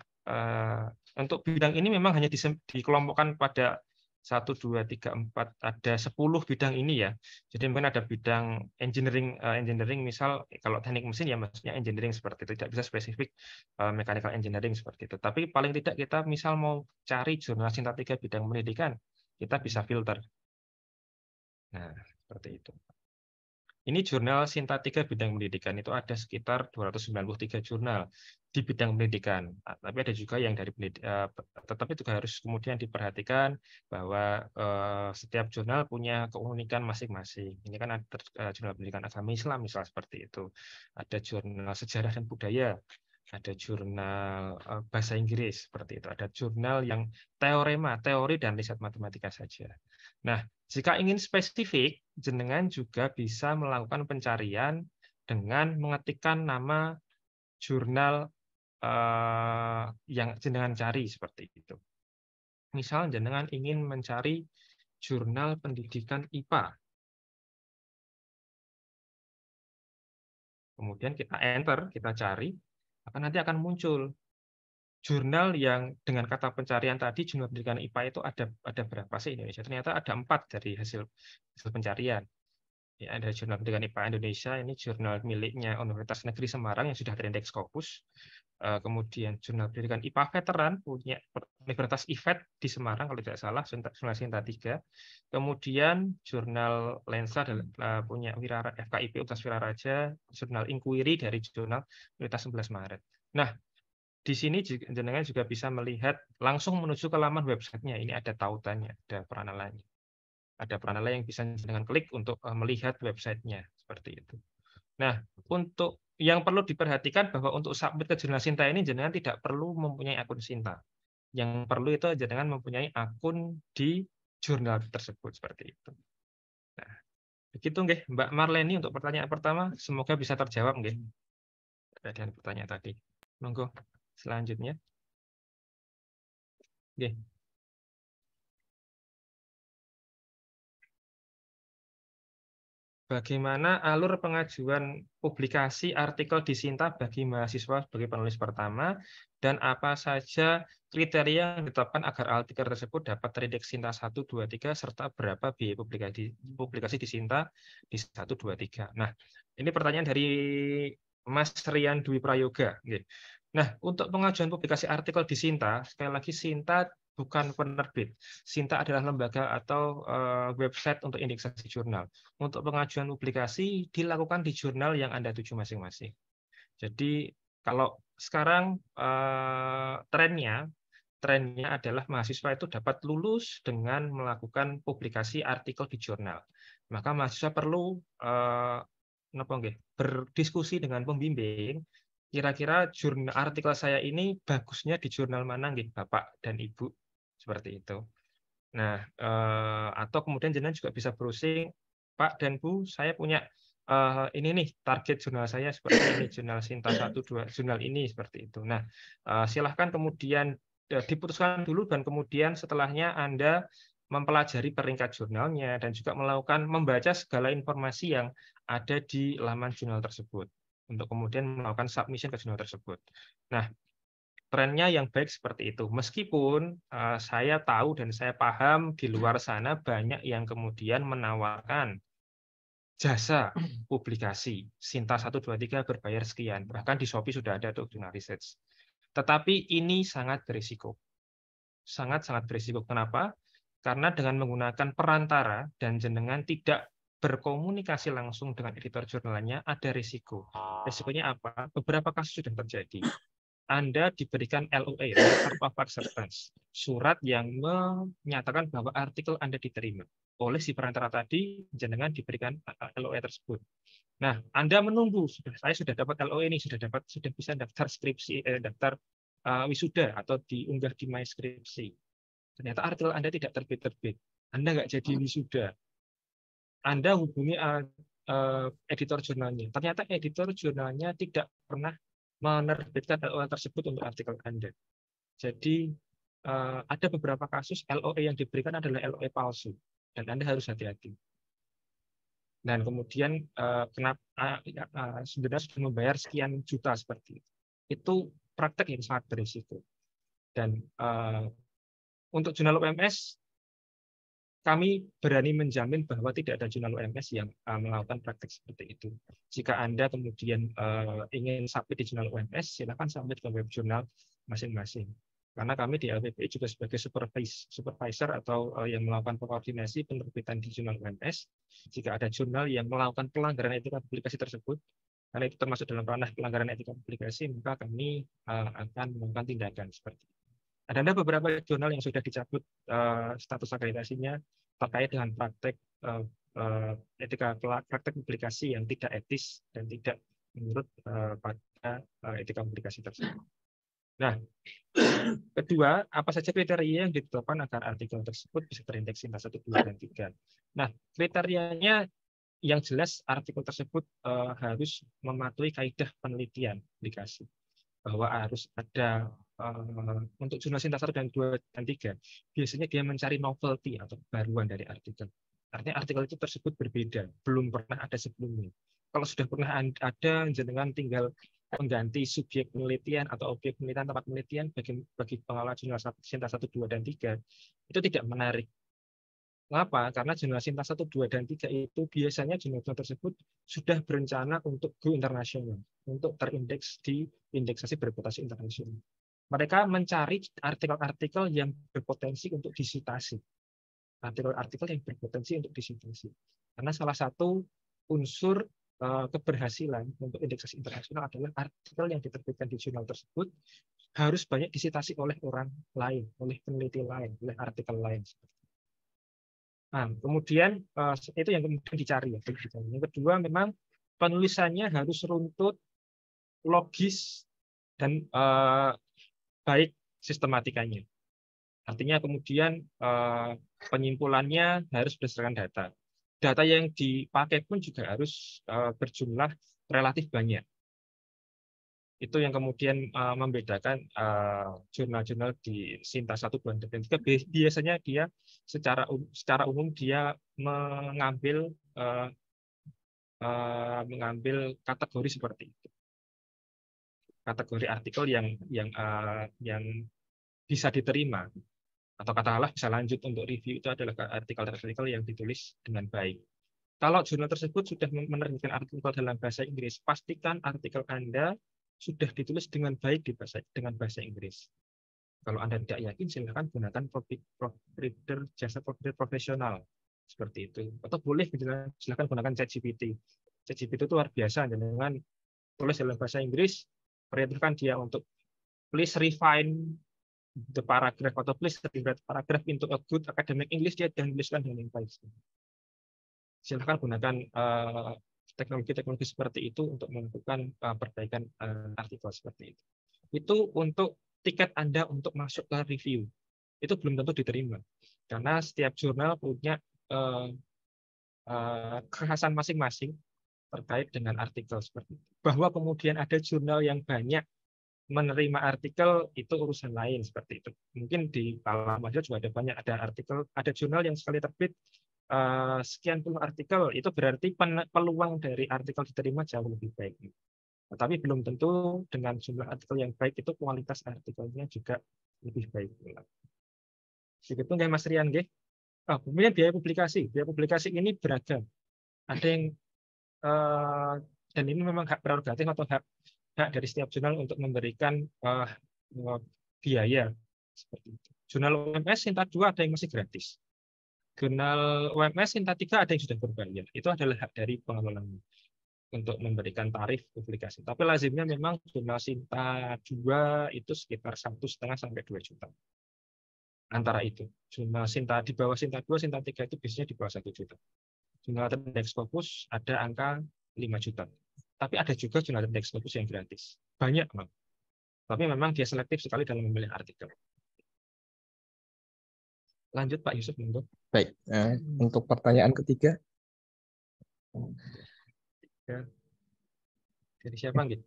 untuk bidang ini memang hanya dikelompokkan pada 1, 2, 3, 4, ada 10 bidang ini ya. Jadi mungkin ada bidang engineering, misal kalau teknik mesin ya maksudnya engineering seperti itu, tidak bisa spesifik mechanical engineering seperti itu. Tapi paling tidak kita misal mau cari jurnal Sinta 3 bidang pendidikan, kita bisa filter. Nah, seperti itu. Ini jurnal Sinta 3 bidang pendidikan, itu ada sekitar 293 jurnal di bidang pendidikan. Tapi ada juga yang dari pendidikan, tetapi juga harus kemudian diperhatikan bahwa setiap jurnal punya keunikan masing-masing. Ini kan ada jurnal pendidikan agama Islam, misal seperti itu. Ada jurnal sejarah dan budaya, ada jurnal bahasa Inggris, seperti itu. Ada jurnal yang teorema, teori dan riset matematika saja. Nah, jika ingin spesifik, jenengan juga bisa melakukan pencarian dengan mengetikkan nama jurnal yang jenengan cari seperti itu. Misal jenengan ingin mencari jurnal pendidikan IPA. Kemudian kita enter, kita cari, nanti akan muncul jurnal yang dengan kata pencarian tadi, jurnal pendidikan IPA itu ada berapa sih Indonesia? Ternyata ada 4 dari hasil pencarian. Ya, ada jurnal pendidikan IPA Indonesia, ini jurnal miliknya Universitas Negeri Semarang yang sudah terindeks Scopus. Kemudian jurnal pendidikan IPA Veteran punya Universitas IVET di Semarang kalau tidak salah, jurnal Sinta 3. Kemudian jurnal Lensa punya FKIP Universitas Wiraraja, jurnal Inquiry dari jurnal Universitas 11 Maret. Nah, di sini jenengan juga bisa melihat langsung menuju ke laman websitenya. Ini ada tautannya, ada peranalanya. Ada peranala yang bisa dengan klik untuk melihat websitenya seperti itu. Nah, untuk yang perlu diperhatikan bahwa untuk submit ke jurnal Sinta ini jenengan tidak perlu mempunyai akun Sinta. Yang perlu itu jenengan mempunyai akun di jurnal tersebut seperti itu. Nah, begitu nggih, Mbak Marleni untuk pertanyaan pertama, semoga bisa terjawab nggih. Dengan pertanyaan tadi. Monggo selanjutnya. Nggih. Bagaimana alur pengajuan publikasi artikel di Sinta bagi mahasiswa sebagai penulis pertama, dan apa saja kriteria yang ditetapkan agar artikel tersebut dapat terindeks Sinta 1, 2, 3, serta berapa biaya publikasi di Sinta di 1, 2, 3. Nah, ini pertanyaan dari Mas Rian Dwi Prayoga. Nah, untuk pengajuan publikasi artikel di Sinta, sekali lagi Sinta bukan penerbit. Sinta adalah lembaga atau website untuk indeksasi jurnal. Untuk pengajuan publikasi dilakukan di jurnal yang Anda tuju masing-masing. Jadi kalau sekarang trennya adalah mahasiswa itu dapat lulus dengan melakukan publikasi artikel di jurnal. Maka mahasiswa perlu berdiskusi dengan pembimbing. Kira-kira jurnal artikel saya ini bagusnya di jurnal mana, nggih, Bapak dan Ibu, seperti itu. Nah, atau kemudian jenengan juga bisa browsing, Pak dan Bu, saya punya ini nih target jurnal saya seperti ini, jurnal Sinta 1, 2, jurnal ini seperti itu. Nah, silahkan kemudian diputuskan dulu dan kemudian setelahnya Anda mempelajari peringkat jurnalnya dan juga membaca segala informasi yang ada di laman jurnal tersebut untuk kemudian melakukan submission ke jurnal tersebut. Nah, trennya yang baik seperti itu. Meskipun saya tahu dan saya paham di luar sana banyak yang kemudian menawarkan jasa publikasi Sinta 1, 2, 3 berbayar sekian. Bahkan di Shopee sudah ada tuh jurnal research. Tetapi ini sangat berisiko. Sangat-sangat berisiko. Kenapa? Karena dengan menggunakan perantara dan jenengan tidak berkomunikasi langsung dengan editor jurnalnya, ada risiko. Risikonya apa? Beberapa kasus sudah terjadi. Anda diberikan LOA, Letter of Acceptance, surat yang menyatakan bahwa artikel Anda diterima. Oleh si perantara tadi, jenengan diberikan LOA tersebut. Nah, Anda menunggu, saya sudah dapat LOA ini, sudah bisa daftar skripsi, daftar wisuda atau diunggah di MySkripsi. Ternyata artikel Anda tidak terbit-terbit. Anda nggak jadi wisuda. Anda hubungi editor jurnalnya. Ternyata editor jurnalnya tidak pernah menerbitkan LOA tersebut untuk artikel Anda. Jadi ada beberapa kasus LOA yang diberikan adalah LOA palsu dan Anda harus hati-hati. Dan kemudian sebenarnya sudah membayar sekian juta seperti itu. Itu praktek yang sangat berisiko. Dan untuk jurnal UMS kami berani menjamin bahwa tidak ada jurnal UMS yang melakukan praktek seperti itu. Jika Anda kemudian ingin submit di jurnal UMS, silakan submit ke web jurnal masing-masing. Karena kami di LPPI juga sebagai supervisor atau yang melakukan koordinasi penerbitan di jurnal UMS. Jika ada jurnal yang melakukan pelanggaran etika publikasi tersebut, karena itu termasuk dalam ranah pelanggaran etika publikasi, maka kami akan melakukan tindakan seperti itu. Ada beberapa jurnal yang sudah dicabut status akreditasinya terkait dengan praktek praktek publikasi yang tidak etis dan tidak menurut pada etika publikasi tersebut. Nah, kedua, apa saja kriteria yang ditetapkan agar artikel tersebut bisa terindeks Sinta 1, 2, dan 3. Nah, kriterianya yang jelas artikel tersebut harus mematuhi kaidah penelitian dikasih bahwa harus ada untuk jurnal Sinta 1 dan 2 dan 3 biasanya dia mencari novelty atau baruan dari artikel. Artinya artikel itu tersebut berbeda, belum pernah ada sebelumnya. Kalau sudah pernah ada, jenengan tinggal mengganti subjek penelitian atau objek penelitian tempat penelitian bagi pengelola jurnal Sinta 1, 2, dan 3 itu tidak menarik. Mengapa? Karena jurnal Sinta 1, 2, dan 3 itu biasanya jurnal tersebut sudah berencana untuk go internasional, untuk terindeks di indeksasi bereputasi internasional. Mereka mencari artikel-artikel yang berpotensi untuk disitasi. Artikel-artikel yang berpotensi untuk disitasi. Karena salah satu unsur keberhasilan untuk indeksasi internasional adalah artikel yang diterbitkan di jurnal tersebut harus banyak disitasi oleh orang lain, oleh peneliti lain, oleh artikel lain. Nah, kemudian itu yang kemudian dicari ya. Yang kedua memang penulisannya harus runtut, logis, dan baik sistematikanya. Artinya kemudian penyimpulannya harus berdasarkan data. Data yang dipakai pun juga harus berjumlah relatif banyak. Itu yang kemudian membedakan jurnal-jurnal di Sinta 1, 2, dan 3. Biasanya dia secara umum dia mengambil kategori seperti itu. Kategori artikel yang bisa diterima atau katakanlah bisa lanjut untuk review itu adalah artikel-artikel yang ditulis dengan baik. Kalau jurnal tersebut sudah menerbitkan artikel dalam bahasa Inggris, pastikan artikel Anda sudah ditulis dengan baik dengan bahasa Inggris. Kalau Anda tidak yakin, silakan gunakan jasa provider profesional seperti itu. Atau boleh silakan gunakan ChatGPT. ChatGPT itu luar biasa dengan tulis dalam bahasa Inggris, perintahkan dia untuk please refine the paragraph atau please rewrite paragraph into a good academic English, dia dan tuliskan dengan baik. Silakan gunakan teknologi-teknologi seperti itu untuk melakukan perbaikan artikel seperti itu. Itu untuk tiket Anda untuk masuk ke review. Itu belum tentu diterima. Karena setiap jurnal punya kekhasan masing-masing terkait dengan artikel seperti itu. Bahwa kemudian ada jurnal yang banyak menerima artikel itu urusan lain seperti itu. Mungkin di Palam aja juga ada banyak ada jurnal yang sekali terbit sekian puluh artikel, itu berarti peluang dari artikel diterima jauh lebih baik. Tetapi belum tentu dengan jumlah artikel yang baik itu kualitas artikelnya juga lebih baik. Begitu nggak Mas Rian? Kemudian biaya publikasi ini beragam. Ada yang dan ini memang hak prerogatif atau hak dari setiap jurnal untuk memberikan biaya seperti itu. Jurnal UMS Sinta 2 ada yang masih gratis. Jurnal UMS Sinta 3 ada yang sudah berbayar. Itu adalah hak dari pengelola untuk memberikan tarif publikasi. Tapi lazimnya memang jurnal Sinta 2 itu sekitar 1,5 sampai 2 juta. Antara itu. Jurnal Sinta di bawah Sinta 2, Sinta 3 itu biasanya di bawah 1 juta. Jurnal Index Scopus ada angka 5 juta. Tapi ada juga jurnal Index Scopus yang gratis. Banyak, Bang. Tapi memang dia selektif sekali dalam memilih artikel. Lanjut Pak Yusuf, monggo. Baik, untuk pertanyaan ketiga. Dari siapa gitu?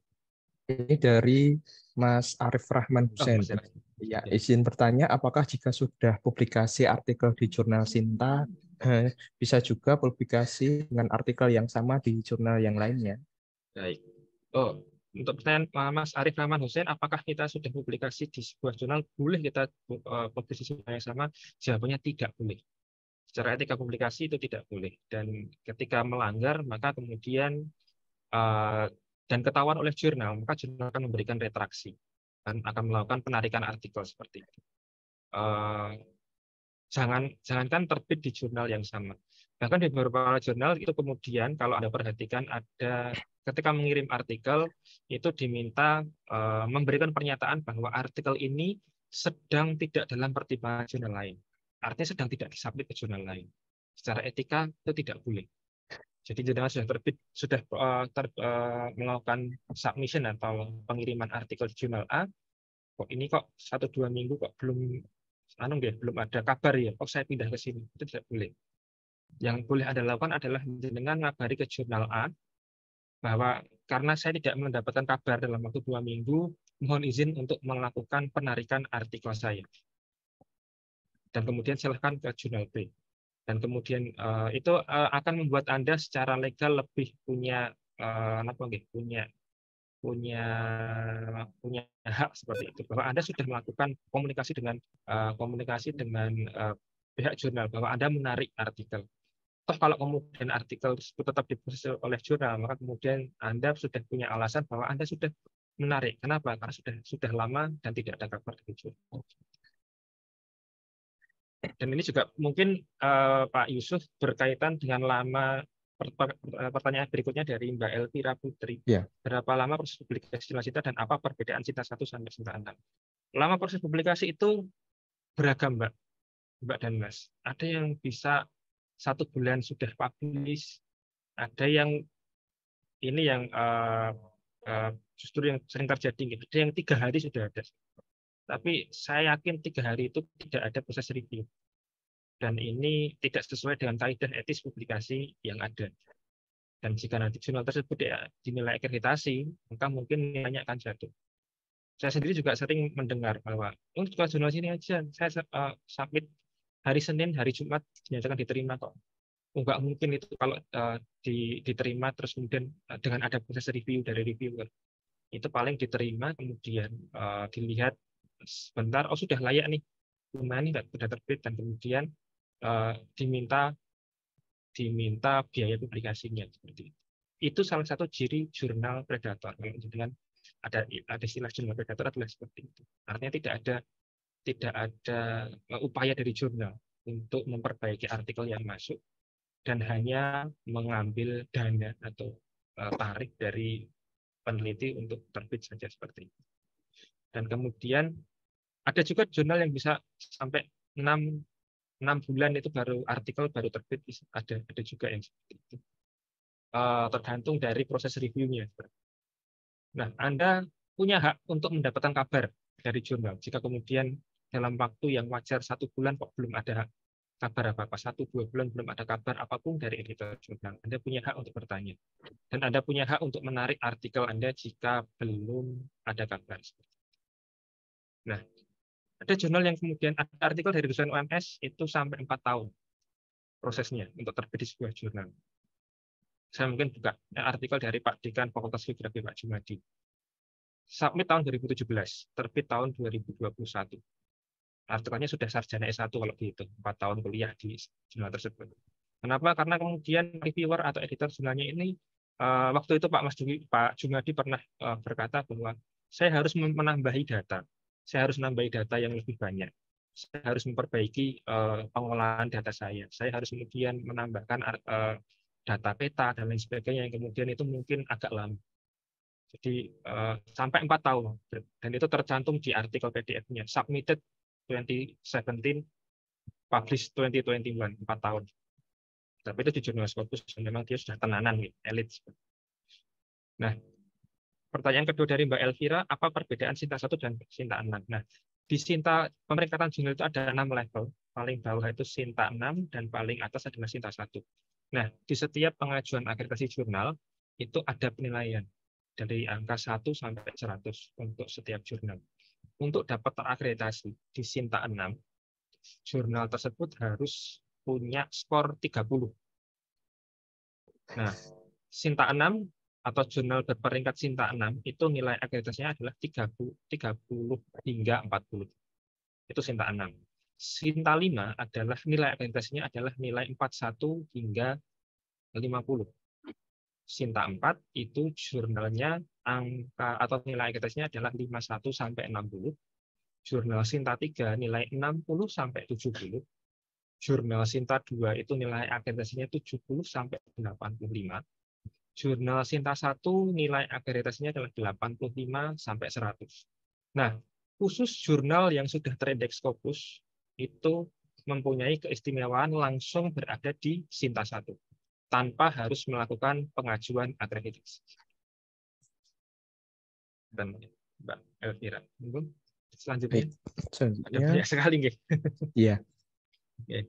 Ini dari Mas Arif Rahman Hussein. Ya, izin bertanya, apakah jika sudah publikasi artikel di jurnal Sinta, bisa juga publikasi dengan artikel yang sama di jurnal yang lainnya? Baik. Untuk pertanyaan Mas Arif Rahman Hussein, apakah kita sudah publikasi di sebuah jurnal, boleh kita publikasi yang sama? Jawabannya tidak boleh. Secara etika publikasi itu tidak boleh. Dan ketika melanggar, maka kemudian dan ketahuan oleh jurnal, maka jurnal akan memberikan retraksi dan akan melakukan penarikan artikel seperti itu. Jangankan terbit di jurnal yang sama. Bahkan di beberapa jurnal itu kemudian kalau Anda perhatikan ada ketika mengirim artikel itu diminta memberikan pernyataan bahwa artikel ini sedang tidak dalam pertimbangan jurnal lain. Artinya sedang tidak disubmit ke jurnal lain. Secara etika itu tidak boleh. Jadi jurnal sudah terbit, sudah melakukan submission atau pengiriman artikel di jurnal A, kok ini kok 1-2 minggu kok belum ada kabar ya, kok saya pindah ke sini, itu tidak boleh. Yang boleh Anda lakukan adalah dengan ngabari ke jurnal A bahwa karena saya tidak mendapatkan kabar dalam waktu 2 minggu, mohon izin untuk melakukan penarikan artikel saya. Dan kemudian silahkan ke jurnal B. Dan kemudian itu akan membuat Anda secara legal lebih punya punya hak seperti itu, bahwa Anda sudah melakukan komunikasi dengan pihak jurnal bahwa Anda menarik artikel. Toh kalau kemudian artikel tersebut tetap diproses oleh jurnal, maka kemudian Anda sudah punya alasan bahwa Anda sudah menarik. Kenapa? Karena sudah lama dan tidak ada kabar dari jurnal. Dan ini juga mungkin Pak Yusuf berkaitan dengan lama pertanyaan berikutnya dari Mbak Elvira Putri. Ya. Berapa lama proses publikasi jurnal Sinta dan apa perbedaan Sinta 1 sampai Sinta 6? Lama proses publikasi itu beragam, Mbak dan Mas. Ada yang bisa 1 bulan sudah publish, ada yang ini yang justru yang sering terjadi, ada yang 3 hari sudah ada. Tapi saya yakin 3 hari itu tidak ada proses review. Dan ini tidak sesuai dengan kaidah etis publikasi yang ada. Dan jika nanti jurnal tersebut dinilai akreditasi, maka mungkin nilainya akan jatuh. Saya sendiri juga sering mendengar bahwa untuk jurnal sini aja, saya submit hari Senin, hari Jumat dinyatakan diterima kok. Enggak mungkin itu kalau diterima terus kemudian dengan ada proses review dari reviewer. Itu paling diterima, kemudian dilihat sebentar, oh sudah layak nih, lumayan nih sudah terbit, dan kemudian diminta biaya publikasinya seperti itu. Itu salah satu ciri jurnal predator. Dengan ada istilah jurnal predator adalah seperti itu. Artinya tidak ada upaya dari jurnal untuk memperbaiki artikel yang masuk dan hanya mengambil dana atau tarik dari peneliti untuk terbit saja seperti itu. Dan kemudian ada juga jurnal yang bisa sampai 6 bulan itu artikel baru terbit, ada juga yang seperti itu. Tergantung dari proses reviewnya. Nah, Anda punya hak untuk mendapatkan kabar dari jurnal. Jika kemudian dalam waktu yang wajar 1 bulan kok belum ada kabar apa-apa, 1-2 bulan belum ada kabar apapun dari editor jurnal, Anda punya hak untuk bertanya. Dan Anda punya hak untuk menarik artikel Anda jika belum ada kabar. Nah, ada jurnal yang kemudian ada artikel dari dosen UMS itu sampai 4 tahun prosesnya untuk terbit di sebuah jurnal. Saya mungkin buka artikel dari Pak Dekan Fakultas Geografi Pak Jumadi. Submit tahun 2017, terbit tahun 2021. Artikelnya sudah sarjana S1 kalau dihitung, 4 tahun kuliah di jurnal tersebut. Kenapa? Karena kemudian reviewer atau editor jurnalnya ini waktu itu Pak Jumadi pernah berkata bahwa saya harus menambahi data. Saya harus menambahi data yang lebih banyak. Saya harus memperbaiki pengolahan data saya. Saya harus kemudian menambahkan data peta dan lain sebagainya yang kemudian itu mungkin agak lama. Jadi sampai 4 tahun. Dan itu tercantum di artikel PDF-nya. Submitted 2017, published 2021, 4 tahun. Tapi itu di jurnal Scopus, memang dia sudah tenanan, elit. Nah, pertanyaan kedua dari Mbak Elvira, apa perbedaan Sinta 1 dan Sinta 6? Nah, di Sinta pemeringkatan jurnal itu ada 6 level. Paling bawah itu Sinta 6 dan paling atas adalah Sinta 1. Nah, di setiap pengajuan akreditasi jurnal itu ada penilaian dari angka 1 sampai 100 untuk setiap jurnal. Untuk dapat terakreditasi di Sinta 6, jurnal tersebut harus punya skor 30. Nah, Sinta 6 atau jurnal berperingkat Sinta 6 itu nilai akreditasinya adalah 30 hingga 40. Itu Sinta 6. Sinta 5 adalah nilai akreditasinya adalah nilai 41 hingga 50. Sinta 4 itu jurnalnya angka atau nilai akreditasinya adalah 51 sampai 60. Jurnal Sinta 3 nilai 60 sampai 70. Jurnal Sinta 2 itu nilai akreditasinya 70 sampai 85. Jurnal Sinta 1 nilai akreditasinya adalah 85 sampai 100. Nah, khusus jurnal yang sudah terindeks Scopus itu mempunyai keistimewaan langsung berada di Sinta 1 tanpa harus melakukan pengajuan akreditasi. Dan Mbak Elvira, selanjutnya ada banyak sekali nggih. Iya. Oke.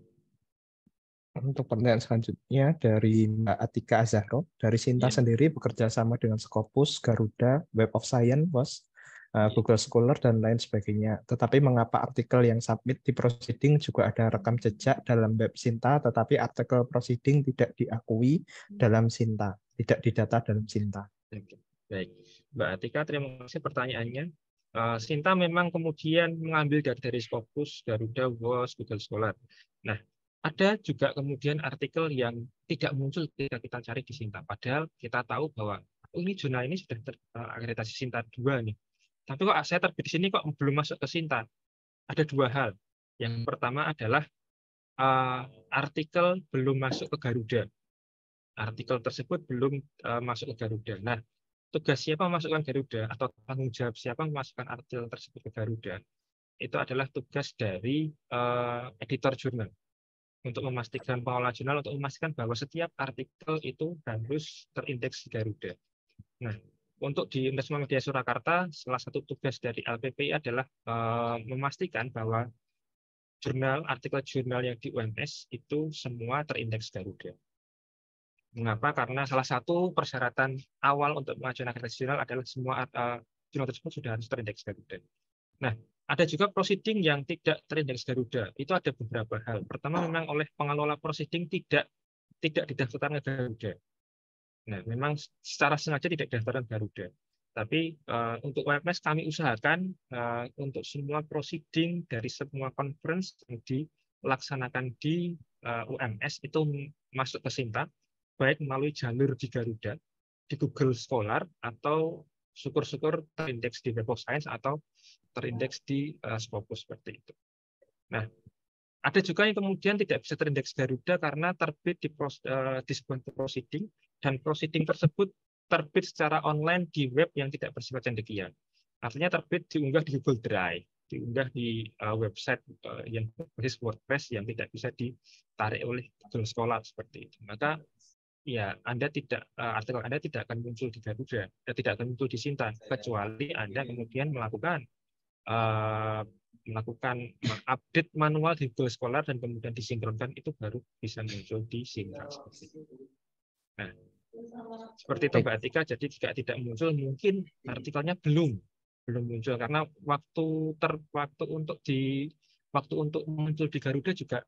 Untuk pertanyaan selanjutnya dari Mbak Atika Azahro, dari Sinta Ya. sendiri bekerja sama dengan Scopus, Garuda, Web of Science, Google Scholar, dan lain sebagainya. Tetapi mengapa artikel yang submit di proceeding juga ada rekam jejak dalam web Sinta, tetapi artikel proceeding tidak diakui dalam Sinta, tidak didata dalam Sinta? Oke. Baik, Mbak Atika, terima kasih pertanyaannya. Sinta memang kemudian mengambil dari Scopus, Garuda, WOS, Google Scholar. Nah, ada juga kemudian artikel yang tidak muncul ketika kita cari di Sinta. Padahal kita tahu bahwa ini jurnal ini sudah terakreditasi Sinta 2 nih. Tapi kok saya terbit di sini kok belum masuk ke Sinta? Ada dua hal. Yang pertama adalah artikel belum masuk ke Garuda. Artikel tersebut belum masuk ke Garuda. Nah, tugas siapa memasukkan Garuda atau tanggung jawab siapa memasukkan artikel tersebut ke Garuda? Itu adalah tugas dari editor jurnal untuk memastikan pengelola jurnal untuk memastikan bahwa setiap artikel itu harus terindeks di Garuda. Nah, untuk di Universitas Muhammadiyah Surakarta, salah satu tugas dari LPPI adalah memastikan bahwa artikel jurnal yang di UMS itu semua terindeks Garuda. Mengapa? Karena salah satu persyaratan awal untuk pengajuan akreditasi jurnal adalah semua jurnal tersebut sudah harus terindeks Garuda. Nah, ada juga proceeding yang tidak terindeks Garuda. Itu ada beberapa hal. Pertama, memang oleh pengelola proceeding tidak didaftarkan ke Garuda. Nah, memang secara sengaja tidak didaftarkan Garuda. Tapi untuk UMS kami usahakan untuk semua proceeding dari semua conference yang dilaksanakan di UMS itu masuk ke Sinta, baik melalui jalur di Garuda, di Google Scholar, atau syukur-syukur terindeks di Web of Science atau terindeks di Scopus seperti itu. Nah, ada juga yang kemudian tidak bisa terindeks Garuda karena terbit di sebuah proceeding, dan proceeding tersebut terbit secara online di web yang tidak bersifat cendekian. Artinya terbit diunggah di Google Drive, diunggah di website yang berbasis WordPress yang tidak bisa ditarik oleh Google Scholar seperti itu. Maka ya artikel Anda tidak akan muncul di Garuda, tidak akan muncul di Sinta, kecuali Anda kemudian melakukan update manual di Google Scholar dan kemudian disinkronkan, itu baru bisa muncul di Sinta. Nah, seperti itu Mbak Atika. Jadi jika tidak muncul, mungkin artikelnya belum muncul karena waktu untuk muncul di Garuda juga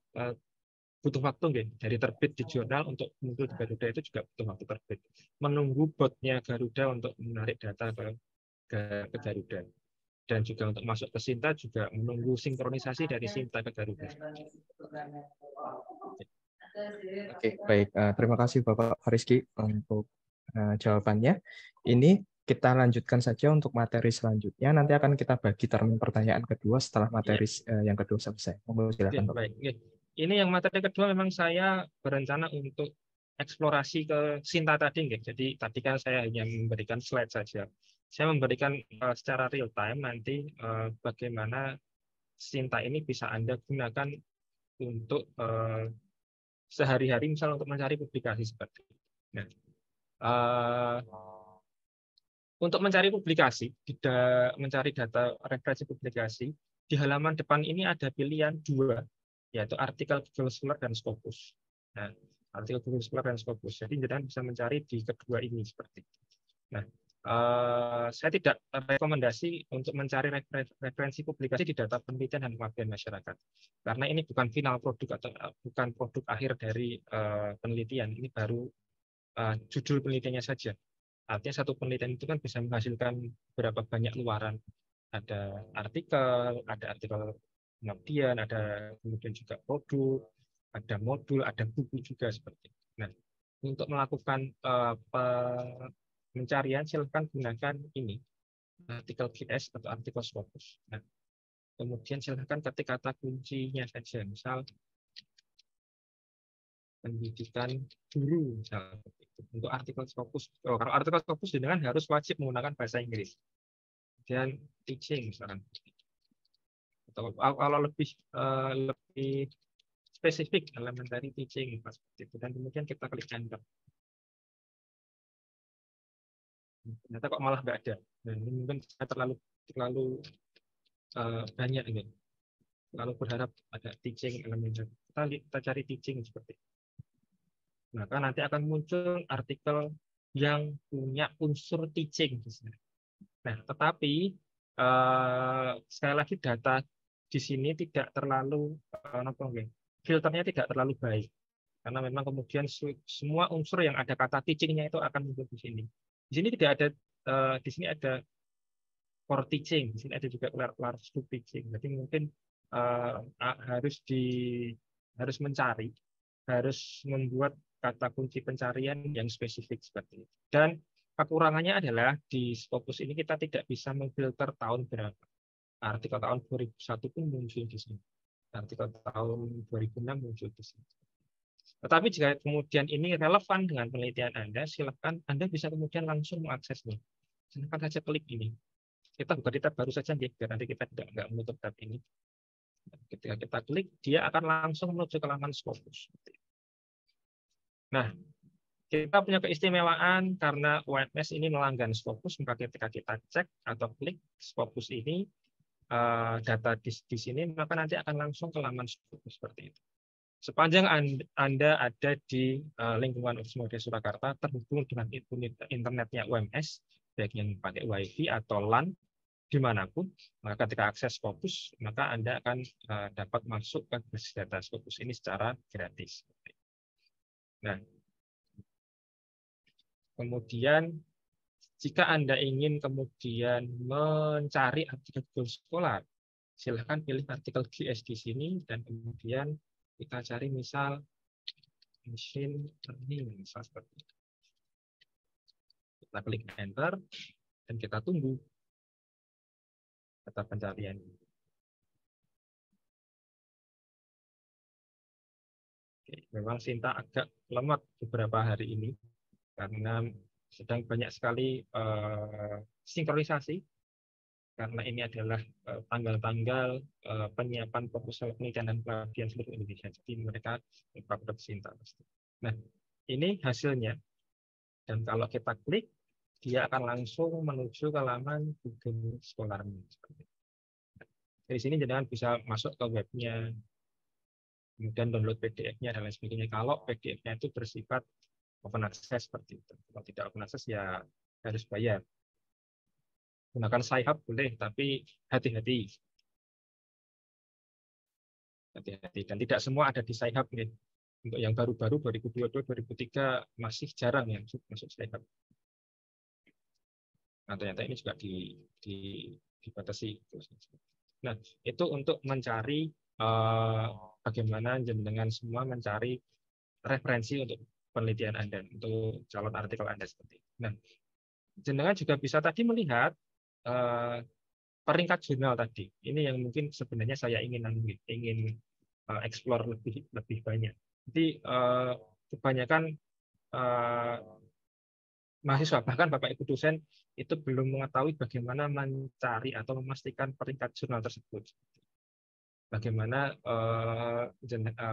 butuh waktu, nggih. Dari terbit di jurnal untuk muncul di Garuda itu juga butuh waktu terbit. Menunggu botnya Garuda untuk menarik data ke Garuda. Dan juga untuk masuk ke Sinta juga menunggu sinkronisasi dari Sinta ke Garuda. Oke, baik. Terima kasih Bapak Fariski untuk jawabannya. Ini kita lanjutkan saja untuk materi selanjutnya. Nanti akan kita bagi termin pertanyaan kedua setelah materi yang kedua selesai. Monggo silakan, Bapak. Baik. Ini yang materi kedua memang saya berencana untuk eksplorasi ke Sinta tadi, nggih. Jadi tadi kan saya hanya memberikan slide saja. Saya memberikan secara real time nanti bagaimana Sinta ini bisa Anda gunakan untuk sehari-hari, misal untuk mencari publikasi seperti itu. Nah, untuk mencari publikasi, mencari data referensi publikasi, di halaman depan ini ada pilihan dua, yaitu artikel Google Scholar dan Scopus. Nah, artikel Google Scholar dan Scopus. Jadi Anda bisa mencari di kedua ini seperti itu. Nah, saya tidak rekomendasi untuk mencari referensi publikasi di data penelitian dan pengabdian masyarakat, karena ini bukan final produk atau bukan produk akhir dari penelitian. Ini baru judul penelitiannya saja. Artinya satu penelitian itu kan bisa menghasilkan berapa banyak luaran. Ada artikel pengabdian, ada kemudian juga produk, ada modul, ada buku juga seperti itu. Nah, untuk melakukan pencarian, silakan gunakan ini, artikel GS atau artikel Scopus. Nah, kemudian silakan ketik kata kuncinya saja, misal pendidikan guru, misalnya. Untuk artikel Scopus, kalau artikel Scopus dengan harus wajib menggunakan bahasa Inggris. Dan teaching misalkan. Atau kalau lebih spesifik elementary teaching seperti itu, dan kemudian kita klik enter. Ternyata kok malah nggak ada. Nah, ini mungkin saya terlalu banyak ini. Lalu berharap ada teaching elementary. Kita cari teaching seperti itu. maka nanti akan muncul artikel yang punya unsur teaching di sini. Nah, tetapi sekali lagi data di sini tidak terlalu filternya tidak terlalu baik, karena memang kemudian semua unsur yang ada kata teaching-nya itu akan muncul di sini. Di sini tidak ada, di sini ada core teaching, di sini ada juga large group teaching. Jadi mungkin harus mencari, harus membuat kata kunci pencarian yang spesifik seperti itu. Dan kekurangannya adalah di Scopus ini kita tidak bisa memfilter tahun berapa. Artikel tahun 2001 pun muncul di sini. Artikel tahun 2006 muncul di sini. Tetapi jika kemudian ini relevan dengan penelitian Anda, silakan Anda bisa kemudian langsung mengaksesnya. Silakan saja klik ini. Kita buka di tab baru saja, biar nanti kita tidak menutup tab ini. Ketika kita klik, dia akan langsung menuju ke laman Scopus. Nah, kita punya keistimewaan karena UMS ini melanggan Scopus, maka ketika kita cek atau klik Scopus ini, data di sini, maka nanti akan langsung ke laman Scopus seperti itu. Sepanjang Anda ada di lingkungan Universitas Muhammadiyah Surakarta, terhubung dengan internetnya UMS, baik yang pakai WiFi atau LAN, dimanapun, maka ketika akses Scopus, maka Anda akan dapat masuk ke basis data Scopus ini secara gratis. Nah, kemudian jika Anda ingin kemudian mencari artikel sekolah, silahkan pilih artikel GS di sini dan kemudian kita cari misal machine learning, misal seperti itu. Kita klik enter dan kita tunggu kata pencarian. Memang Sinta agak lemot beberapa hari ini karena sedang banyak sekali sinkronisasi, karena ini adalah tanggal-tanggal penyiapan proposal penelitian dan pelatihan seluruh Indonesia. Jadi mereka beberapa Sinta. Nah, ini hasilnya. Dan kalau kita klik, dia akan langsung menuju ke laman Google Scholar. Dari sini jangan bisa masuk ke webnya, kemudian download PDF-nya dan lain sebagainya. Kalau PDF-nya itu bersifat open access seperti itu. Kalau tidak open access ya harus bayar. Gunakan Sci-Hub boleh, tapi hati-hati. Hati-hati. Dan tidak semua ada di Sci-Hub. Untuk yang baru-baru 2022, 2003 masih jarang yang masuk Sci-Hub. Nah, ternyata ini juga dibatasi. Nah, itu untuk mencari bagaimana jenengan semua mencari referensi untuk penelitian Anda, untuk calon artikel Anda seperti itu. Nah, jenengan juga bisa tadi melihat peringkat jurnal tadi. Ini yang mungkin sebenarnya saya ingin explore lebih banyak. Jadi kebanyakan mahasiswa, bahkan Bapak Ibu dosen, itu belum mengetahui bagaimana mencari atau memastikan peringkat jurnal tersebut. Bagaimana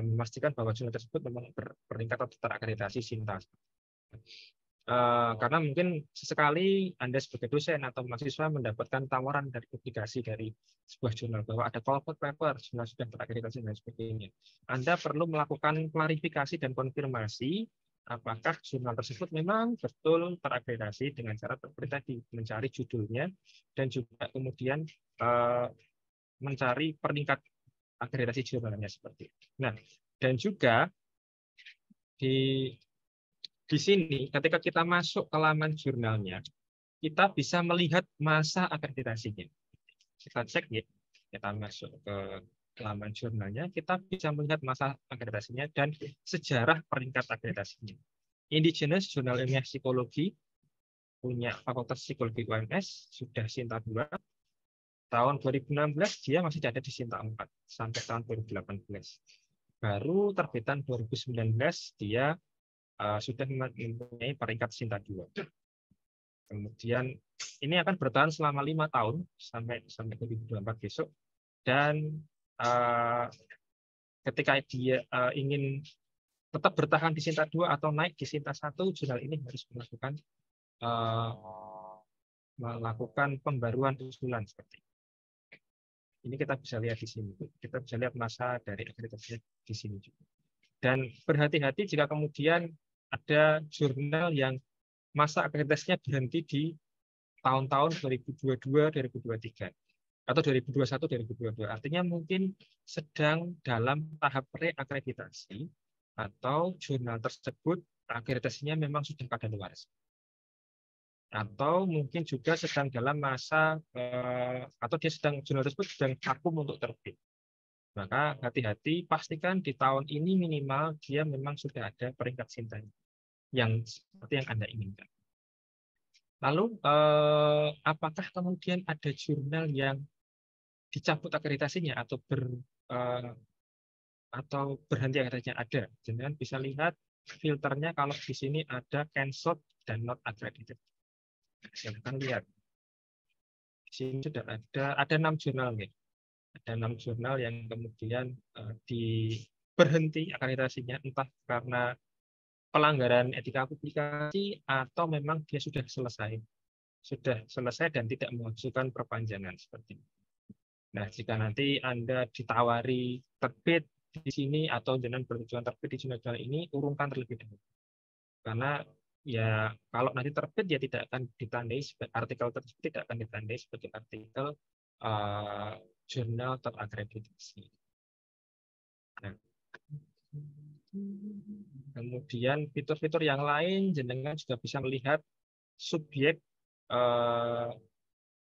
memastikan bahwa jurnal tersebut memang berperingkat atau terakreditasi SINTA. Karena mungkin sesekali Anda sebagai dosen atau mahasiswa mendapatkan tawaran dari publikasi dari sebuah jurnal bahwa ada call for paper, jurnal sudah terakreditasi dan sebagainya. Anda perlu melakukan klarifikasi dan konfirmasi apakah jurnal tersebut memang betul terakreditasi dengan cara seperti tadi, mencari judulnya dan juga kemudian mencari peringkat akreditasi jurnalnya seperti itu. Nah, dan juga di sini ketika kita masuk ke laman jurnalnya, kita bisa melihat masa akreditasinya. Kita cek ya, kita masuk ke laman jurnalnya, kita bisa melihat masa akreditasinya dan sejarah peringkat akreditasinya. Indigenous Jurnal Ilmiah Psikologi punya Fakultas Psikologi UMS sudah SINTA 2. Tahun 2016 dia masih ada di SINTA 4 sampai tahun 2018. Baru terbitan 2019 dia sudah mempunyai peringkat SINTA 2. Kemudian ini akan bertahan selama 5 tahun sampai 2024 besok. Dan ketika dia ingin tetap bertahan di SINTA 2 atau naik di SINTA 1, jurnal ini harus melakukan pembaruan usulan seperti itu. Ini kita bisa lihat di sini. Kita bisa lihat masa dari akreditasinya di sini juga. Dan berhati-hati jika kemudian ada jurnal yang masa akreditasinya berhenti di tahun-tahun 2022, 2023 atau 2021, 2022. Artinya mungkin sedang dalam tahap reakreditasi atau jurnal tersebut akreditasinya memang sudah kadaluarsa. Atau mungkin juga sedang dalam masa atau dia jurnal tersebut sedang vakum untuk terbit. Maka hati-hati, pastikan di tahun ini minimal dia memang sudah ada peringkat cintanya yang seperti yang Anda inginkan. Lalu apakah kemudian ada jurnal yang dicabut akreditasinya atau berhenti akreditasinya? Ada. Jangan bisa lihat filternya kalau di sini ada cancelled dan not accredited. Silahkan lihat. Di sini sudah ada 6 jurnal nih. Ada 6 jurnal yang kemudian berhenti akreditasinya entah karena pelanggaran etika publikasi atau memang dia sudah selesai dan tidak mengajukan perpanjangan seperti itu. Nah, jika nanti Anda ditawari terbit di sini atau dengan bertujuan terbit di jurnal ini, urungkan terlebih dahulu. Karena ya kalau nanti terbit ya tidak akan ditandai artikel tersebut tidak akan ditandai sebagai artikel jurnal terakreditasi. Nah, kemudian fitur-fitur yang lain jenengan juga bisa melihat subjek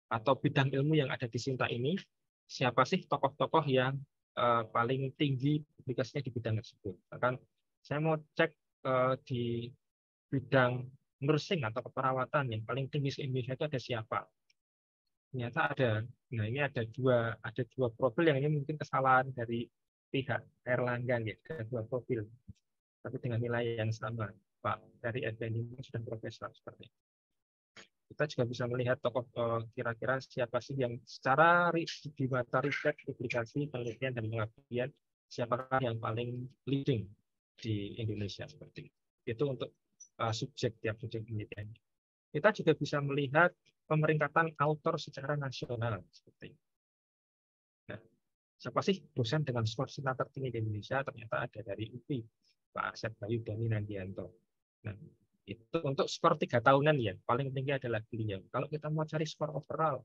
atau bidang ilmu yang ada di Sinta ini, siapa sih tokoh-tokoh yang paling tinggi publikasinya di bidang tersebut. Bahkan saya mau cek di bidang nursing atau keperawatan yang paling tinggi di Indonesia itu ada siapa. Ternyata ada. Nah, ini ada dua profil yang ini mungkin kesalahan dari pihak Erlangga, ya. Ada 2 profil, tapi dengan nilai yang sama. Pak dari Advani sudah profesor seperti itu. Kita juga bisa melihat tokoh kira-kira siapa sih yang secara di mata riset, publikasi, penelitian, dan pengabdian, siapakah yang paling leading di Indonesia seperti itu. Itu untuk tiap subjek penelitian. Kita juga bisa melihat pemeringkatan autor secara nasional seperti itu. Nah, siapa sih dosen dengan skor Sinta tertinggi di Indonesia? Ternyata ada dari UPI, Pak Arsep Bayu Dani Nandianto. Nah, itu untuk skor 3 tahunan ya, paling tinggi adalah beliau. Kalau kita mau cari skor overall,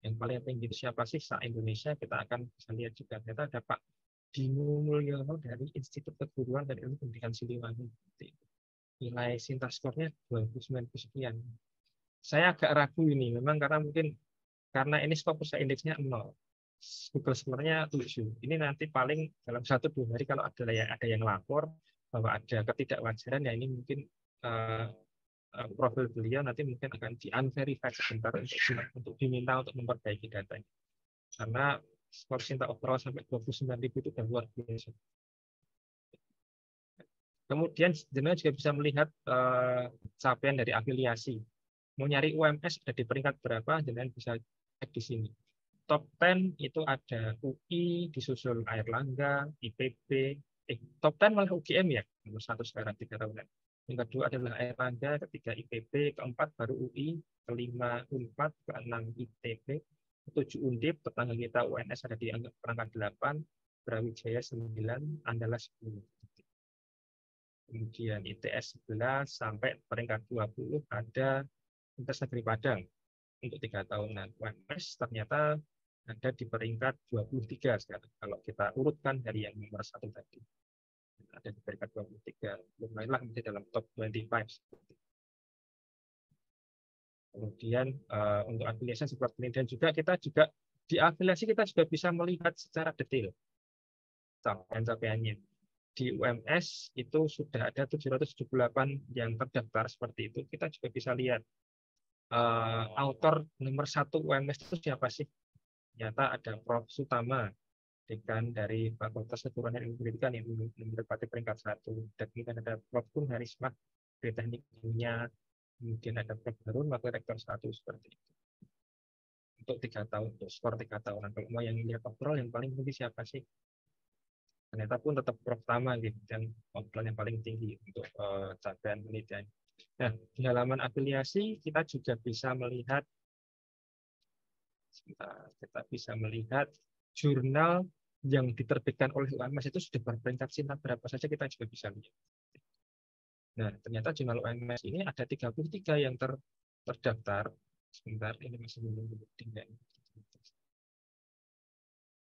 yang paling tinggi itu siapa sih se-Indonesia, kita akan bisa lihat juga. Ternyata ada Pak Dino Mulyono dari Institut Keguruan dan Ilmu Pendidikan Siliwangi. Nilai Sinta skornya 29 sekian. Saya agak ragu ini, memang karena ini skor pusat indeksnya 0. Google skornya 7. Ini nanti paling dalam 1-2 hari kalau ada yang lapor bahwa ada ketidakwajaran, ya ini mungkin profil beliau nanti mungkin akan di-unverify sebentar untuk diminta untuk memperbaiki datanya. Karena skor Sinta overall sampai 29.000 itu sudah luar biasa. Kemudian jenengan juga bisa melihat capaian dari afiliasi. Mau nyari UMS ada di peringkat berapa, jenengan bisa cek di sini. Top 10 itu ada UI, disusul Airlangga, IPB, top 10 malah UGM ya, nomor 1 sekarang 3 tahunan. Yang kedua adalah Airlangga, ketiga IPB, keempat baru UI, kelima UNPAD, keenam ITB, ketujuh Undip, tetangga kita UNS ada di perangkat 8, Brawijaya 9, Andala 10. Kemudian ITS 11 sampai peringkat 20 ada Universitas Negeri Padang untuk 3 tahunan. UMS ternyata ada di peringkat 23 sekarang. Kalau kita urutkan dari yang nomor 1 tadi. Ada di peringkat 23. Lumayanlah masih dalam top 25. Kemudian untuk afiliasi seperti ini, dan juga kita juga di afiliasi kita juga bisa melihat secara detail capaian-capaiannya. Di UMS itu sudah ada 778 yang terdaftar seperti itu. Kita juga bisa lihat autor nomor 1 UMS itu siapa sih? Ternyata ada Prof. Sutama, dekan dari Fakultas Keguruan dan Ilmu Pendidikan yang menempati peringkat 1. Dan kemudian ada Prof. Kun Harisma dari Teknik Kimia, kemudian ada Prof. Harun, Wakil Rektor 1 seperti itu. Untuk 3 tahun, untuk skor 3 tahunan. Kalau mau yang lihat overall yang paling tinggi siapa sih? Ternyata pun tetap Prof. Tama gitu, dan overall yang paling tinggi untuk capaian penelitian. Nah, di halaman afiliasi kita juga bisa melihat jurnal yang diterbitkan oleh UMS itu sudah berperingkat Sinta berapa saja, kita juga bisa lihat. Nah, ternyata jurnal OMS ini ada 33 yang terdaftar. Sebentar, ini masih belum tinggal.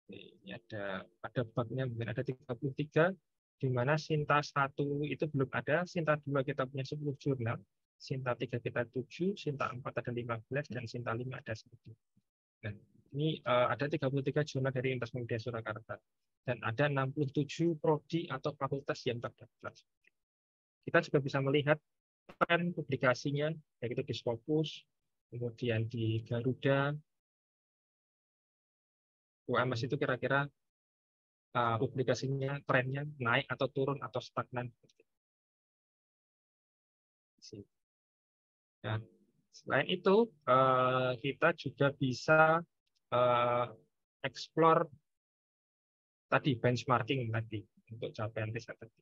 Ini ada babnya, mungkin ada 33, di mana Sinta 1 itu belum ada, Sinta 2 kita punya 10 jurnal, Sinta 3 kita 7, Sinta 4 ada 15, dan Sinta 5 ada 1. Nah, ini ada 33 jurnal dari Universitas Muhammadiyah Surakarta. Dan ada 67 prodi atau fakultas yang terdaftar. Kita juga bisa melihat tren publikasinya, yaitu di Scopus, kemudian di Garuda, UMS itu kira-kira publikasinya, trennya naik atau turun atau stagnan. Nah, selain itu, kita juga bisa explore tadi benchmarking tadi untuk capaian riset tadi.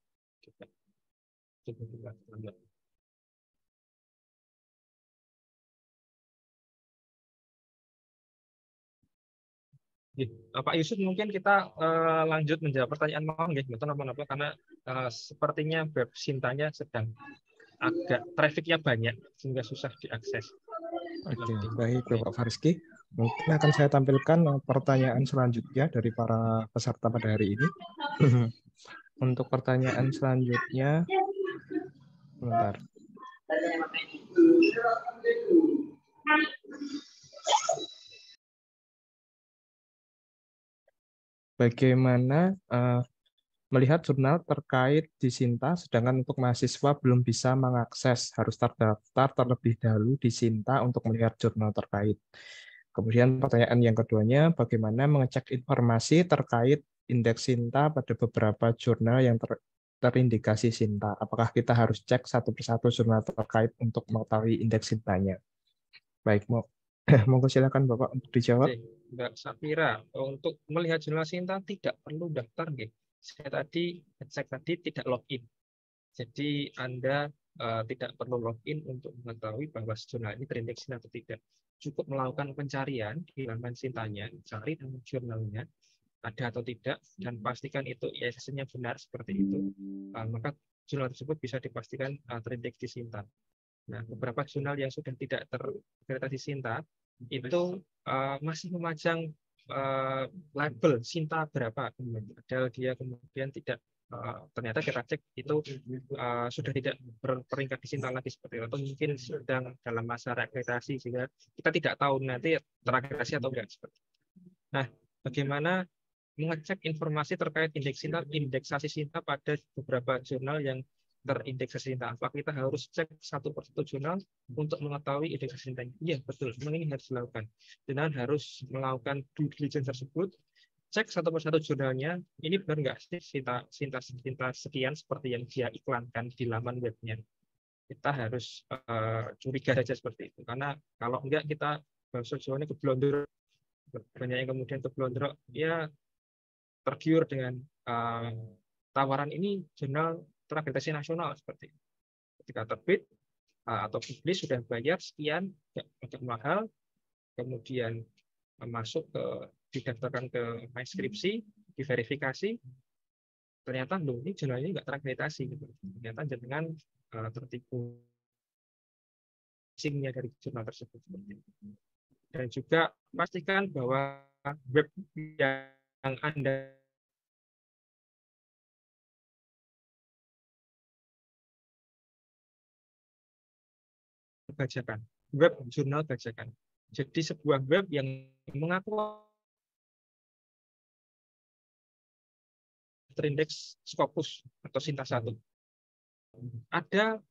Pak Yusuf, mungkin kita lanjut menjawab pertanyaan mau nggih, mboten napa-napa, karena sepertinya web Sintanya sedang agak trafficnya banyak sehingga susah diakses. Oke, baik Bapak Fariski. Mungkin akan saya tampilkan pertanyaan selanjutnya dari para peserta pada hari ini. Untuk pertanyaan selanjutnya, sebentar. Bagaimana melihat jurnal terkait di Sinta, sedangkan untuk mahasiswa belum bisa mengakses, harus terdaftar terlebih dahulu di Sinta untuk melihat jurnal terkait. Kemudian pertanyaan yang keduanya, bagaimana mengecek informasi terkait indeks Sinta pada beberapa jurnal yang terindikasi Sinta? Apakah kita harus cek satu persatu jurnal terkait untuk mengetahui indeks Sintanya? Baik, monggo silakan Bapak untuk dijawab. Mbak Safira, untuk melihat jurnal Sinta tidak perlu daftar, nggih. Saya tadi cek tadi tidak login. Jadi Anda tidak perlu login untuk mengetahui bahwa jurnal ini terindeks atau tidak. Cukup melakukan pencarian di laman Sintanya, cari nama jurnalnya, ada atau tidak, dan pastikan itu ISSN-nya benar seperti itu. Maka jurnal tersebut bisa dipastikan terindeks di Sinta. Nah, beberapa jurnal yang sudah tidak terakreditasi Sinta itu masih memajang label Sinta berapa, padahal dia kemudian tidak, ternyata kita cek itu sudah tidak berperingkat di Sinta lagi seperti itu, atau mungkin sedang dalam masa reakreditasi sehingga kita tidak tahu nanti terakreditasi atau tidak seperti itu. Nah, bagaimana mengecek informasi terkait indeksasi Sinta pada beberapa jurnal yang terindeksasi Sinta? Apakah kita harus cek satu persatu jurnal untuk mengetahui indeksasi Sinta? Iya, betul. Memang ini harus dilakukan. Dan harus melakukan due diligence tersebut, cek satu persatu jurnalnya, ini benar nggak sih Sinta sekian seperti yang dia iklankan di laman webnya. Kita harus curiga saja seperti itu. Karena kalau enggak, kita bahasa Jawanya keblonder, banyak yang kemudian keblonder, ya tergiur dengan tawaran ini jurnal terakreditasi nasional seperti itu. Ketika terbit atau publis sudah bayar sekian, agak mahal, kemudian masuk didaftarkan ke skripsi, diverifikasi, ternyata loh ini jurnal ini nggak terakreditasi, gitu. Ternyata jenengan tertipu singnya dari jurnal tersebut. Dan juga pastikan bahwa web yang Anda bajakan, web jurnal bajakan. Jadi sebuah web yang mengaku terindeks Scopus atau Sinta 1. Ada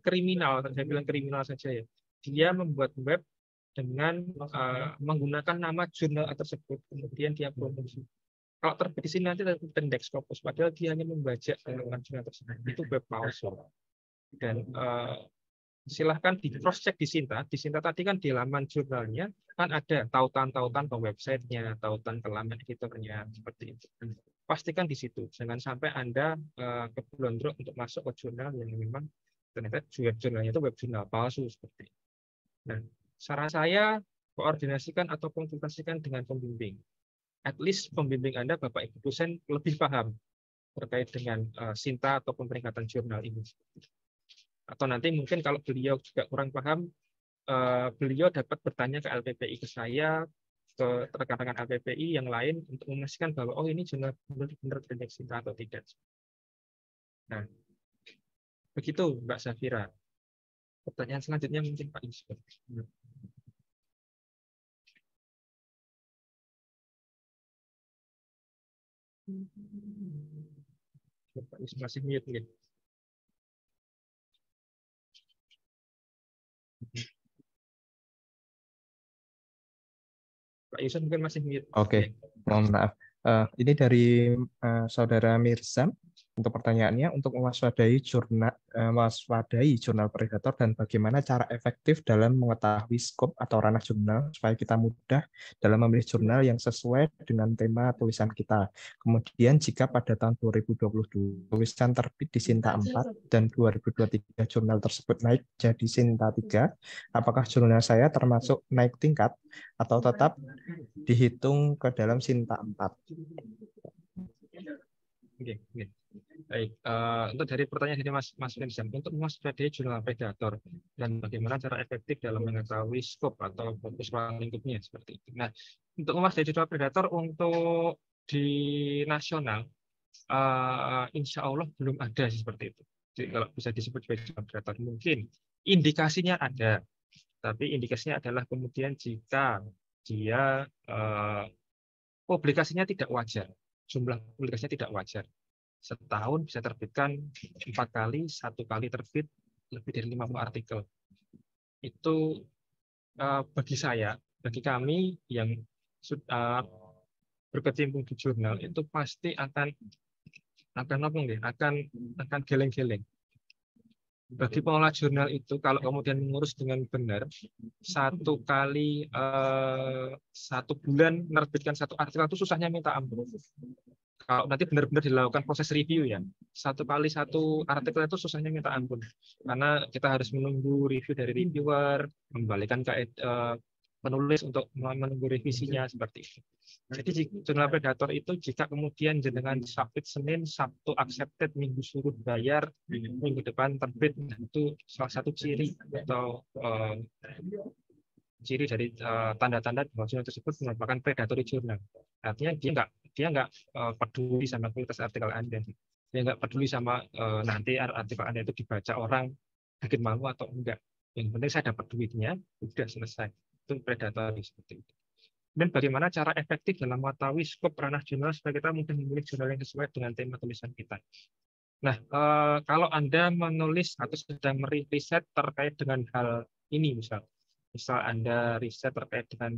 kriminal, saya bilang kriminal saja ya. Dia membuat web dengan menggunakan nama jurnal tersebut, kemudian dia promosi. Kalau terbit di sini nanti terindeks Scopus, padahal dia hanya membajak halaman jurnal tersebut. Itu web palsu. Dan silahkan di cross check di Sinta. Di Sinta tadi kan di laman jurnalnya kan ada tautan-tautan ke websitenya, tautan ke laman editornya seperti itu. Pastikan di situ, jangan sampai Anda keblondrok untuk masuk ke jurnal yang memang ternyata jurnalnya itu web jurnal palsu seperti itu. Nah, saran saya koordinasikan atau konsultasikan dengan pembimbing. At least pembimbing Anda, Bapak Ibu dosen, lebih paham terkait dengan Sinta ataupun peningkatan jurnal ini. Atau nanti mungkin kalau beliau juga kurang paham, beliau dapat bertanya ke LPPI, ke saya, ke rekan-rekan LPPI yang lain untuk memastikan bahwa oh ini jurnal benar-benar terdeteksi Sinta atau tidak. Nah, begitu Mbak Safira. Pertanyaan selanjutnya mungkin Pak Yusuf. Pak Yusuf masih mute mungkin. Pak Yusuf mungkin masih mute. Oke, mohon maaf. Ini dari Saudara Mirza untuk pertanyaannya, untuk mewaspadai jurnal predator dan bagaimana cara efektif dalam mengetahui skop atau ranah jurnal supaya kita mudah dalam memilih jurnal yang sesuai dengan tema tulisan kita. Kemudian jika pada tahun 2022 tulisan terbit di Sinta 4 dan 2023 jurnal tersebut naik jadi Sinta 3, apakah jurnal saya termasuk naik tingkat atau tetap dihitung ke dalam Sinta 4? Oke. Baik, untuk dari pertanyaan dari Mas Vincent, untuk mewaspadai jurnal predator dan bagaimana cara efektif dalam mengetahui skop atau fokus ruang lingkupnya seperti itu. Nah, untuk mewaspadai jurnal predator untuk di nasional, insya Allah belum ada seperti itu. Jadi kalau bisa disebut sebagai jurnal predator, mungkin indikasinya ada, tapi indikasinya adalah kemudian jika dia publikasinya tidak wajar, jumlah publikasinya tidak wajar. Setahun bisa terbitkan 4 kali, 1 kali terbit lebih dari 50 artikel. Itu bagi saya, bagi kami yang berkecimpung di jurnal itu pasti akan geleng-geleng. Bagi pengelola jurnal itu kalau kemudian mengurus dengan benar, 1 kali 1 bulan menerbitkan 1 artikel itu susahnya minta ampun. Kalau nanti benar-benar dilakukan proses review ya, 1 kali 1 artikel itu susahnya minta ampun, karena kita harus menunggu review dari reviewer, membalikan ke penulis untuk menunggu revisinya seperti itu. Jadi jurnal predator itu jika kemudian jenengan submit Senin, Sabtu accepted, Minggu suruh bayar, Minggu depan terbit, itu salah satu ciri atau ciri dari tanda-tanda bahwa jurnal tersebut merupakan predatory journal. Artinya dia nggak peduli sama kualitas artikel Anda. Dia nggak peduli sama nanti artikel Anda itu dibaca orang bikin malu atau enggak. Yang penting saya dapat duitnya, sudah selesai. Itu predatory seperti itu. Dan bagaimana cara efektif dalam mengetahui skop ranah jurnal supaya kita mungkin memilih jurnal yang sesuai dengan tema tulisan kita. Nah, kalau Anda menulis atau sedang meriset terkait dengan hal ini, misal Anda riset terkait dengan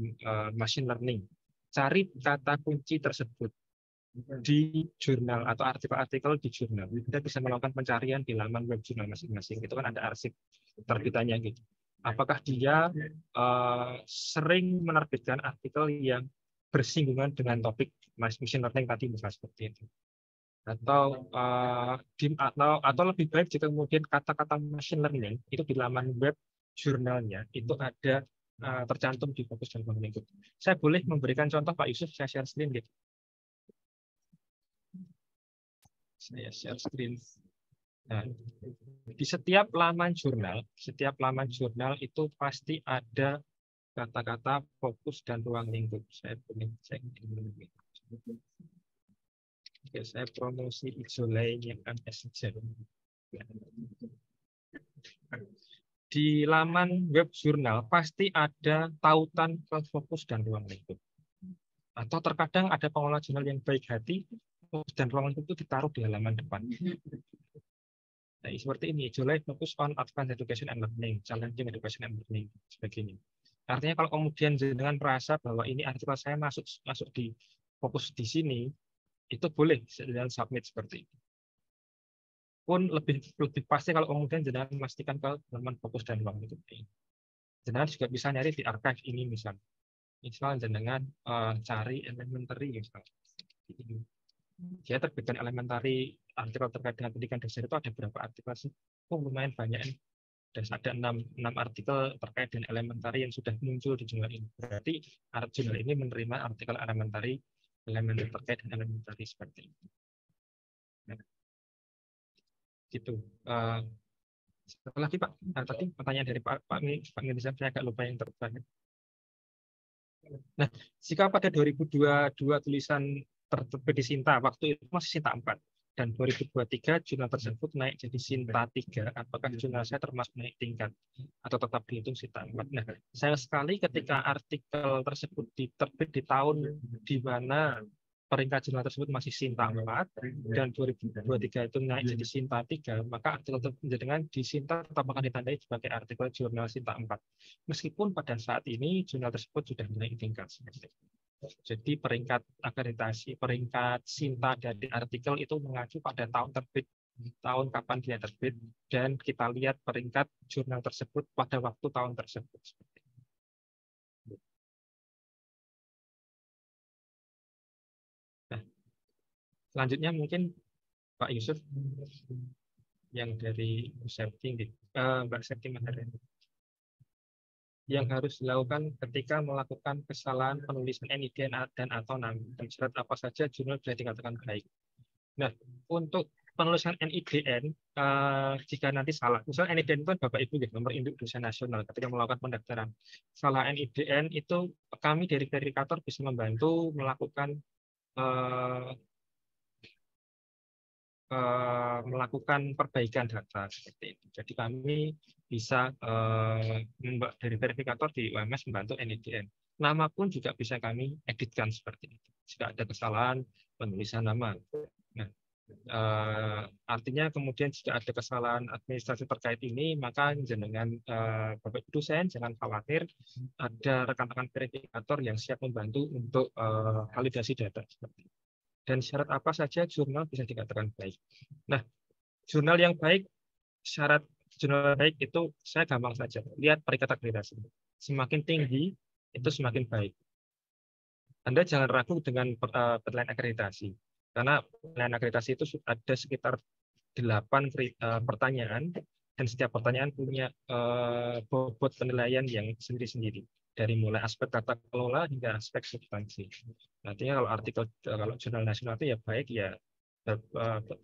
machine learning, cari kata kunci tersebut di jurnal atau artikel-artikel di jurnal. Anda bisa melakukan pencarian di laman web jurnal masing-masing. Itu kan ada arsip terbitannya gitu. Apakah dia sering menerbitkan artikel yang bersinggungan dengan topik machine learning tadi, misalnya seperti itu. Atau lebih baik jika kemudian kata-kata machine learning itu di laman web jurnalnya itu ada tercantum di fokus dan ruang lingkup. Saya boleh memberikan contoh Pak Yusuf, saya share screen gitu. Saya share screen. Nah, di setiap laman jurnal itu pasti ada kata-kata fokus dan ruang lingkup. Saya boleh cek dulu. Oke, saya promosi Ijolai-nya MSJ. Di laman web jurnal pasti ada tautan ke fokus dan ruang lingkup. Atau terkadang ada pengelola jurnal yang baik hati, fokus dan ruang lingkup itu ditaruh di halaman depan. Nah, seperti ini, Ijolai fokus on advanced education and learning, challenging education and learning, sebagainya. Artinya kalau kemudian dengan merasa bahwa ini artikel saya masuk di fokus di sini, itu boleh dengan submit seperti itu. Pun lebih pasti kalau kemudian jenengan memastikan ke halaman fokus dan ruang lingkup ini. Jenengan juga bisa nyari di archive ini misalnya. Misalnya jenengan cari elementary misalnya. Dia terbitkan elementary artikel terkait dengan pendidikan dasar itu ada berapa artikel sih? Oh, lumayan banyak. Dan ada 6 artikel terkait dengan elementary yang sudah muncul di jurnal ini. Berarti jurnal ini menerima artikel elementary terkait dengan elementary seperti itu. Nah, Gitu. Satu lagi Pak, tadi pertanyaan dari Pak Mirza, saya agak lupa yang terakhir. Nah, jika pada 2022 tulisan terbit di Sinta, waktu itu masih Sinta 4, dan 2023 jurnal tersebut naik jadi Sinta 3, apakah jurnal saya termasuk naik tingkat atau tetap dihitung Sinta 4? Nah, sayang sekali ketika artikel tersebut diterbit di tahun di mana peringkat jurnal tersebut masih Sinta 4 dan 2023 itu naik jadi Sinta 3, maka artikel tersebut dengan di Sinta tetap akan ditandai sebagai artikel jurnal Sinta 4. Meskipun pada saat ini jurnal tersebut sudah naik tingkat. Jadi peringkat akreditasi, peringkat Sinta dari artikel itu mengacu pada tahun terbit, tahun kapan dia terbit, dan kita lihat peringkat jurnal tersebut pada waktu tahun tersebut. Nah, selanjutnya mungkin Pak Yusuf yang dari Mbak Septi Maharani. Yang harus dilakukan ketika melakukan kesalahan penulisan NIDN dan atau nama, dan syarat apa saja jurnal bisa dikatakan baik. Nah, untuk penulisan NIDN, jika nanti salah, misalnya NIDN itu kan Bapak Ibu ya, nomor induk dosen nasional ketika melakukan pendaftaran. Salah NIDN itu kami dari verifikator bisa membantu melakukan perbaikan data seperti itu. Jadi kami bisa dari verifikator di UMS membantu NIDN. Nama pun juga bisa kami editkan seperti itu. Jika ada kesalahan penulisan nama. Nah, artinya kemudian jika ada kesalahan administrasi terkait ini, maka jenengan Bapak Ibu dosen jangan khawatir, ada rekan-rekan verifikator yang siap membantu untuk validasi data seperti itu. Dan syarat apa saja jurnal bisa dikatakan baik. Nah, jurnal yang baik, syarat jurnal baik itu saya gampang saja. Lihat peringkat akreditasi. Semakin tinggi, itu semakin baik. Anda jangan ragu dengan penilaian akreditasi. Karena penilaian akreditasi itu ada sekitar 8 pertanyaan, dan setiap pertanyaan punya bobot penilaian yang sendiri-sendiri. Dari mulai aspek tata kelola hingga aspek substansi. Artinya kalau jurnal nasional itu ya baik ya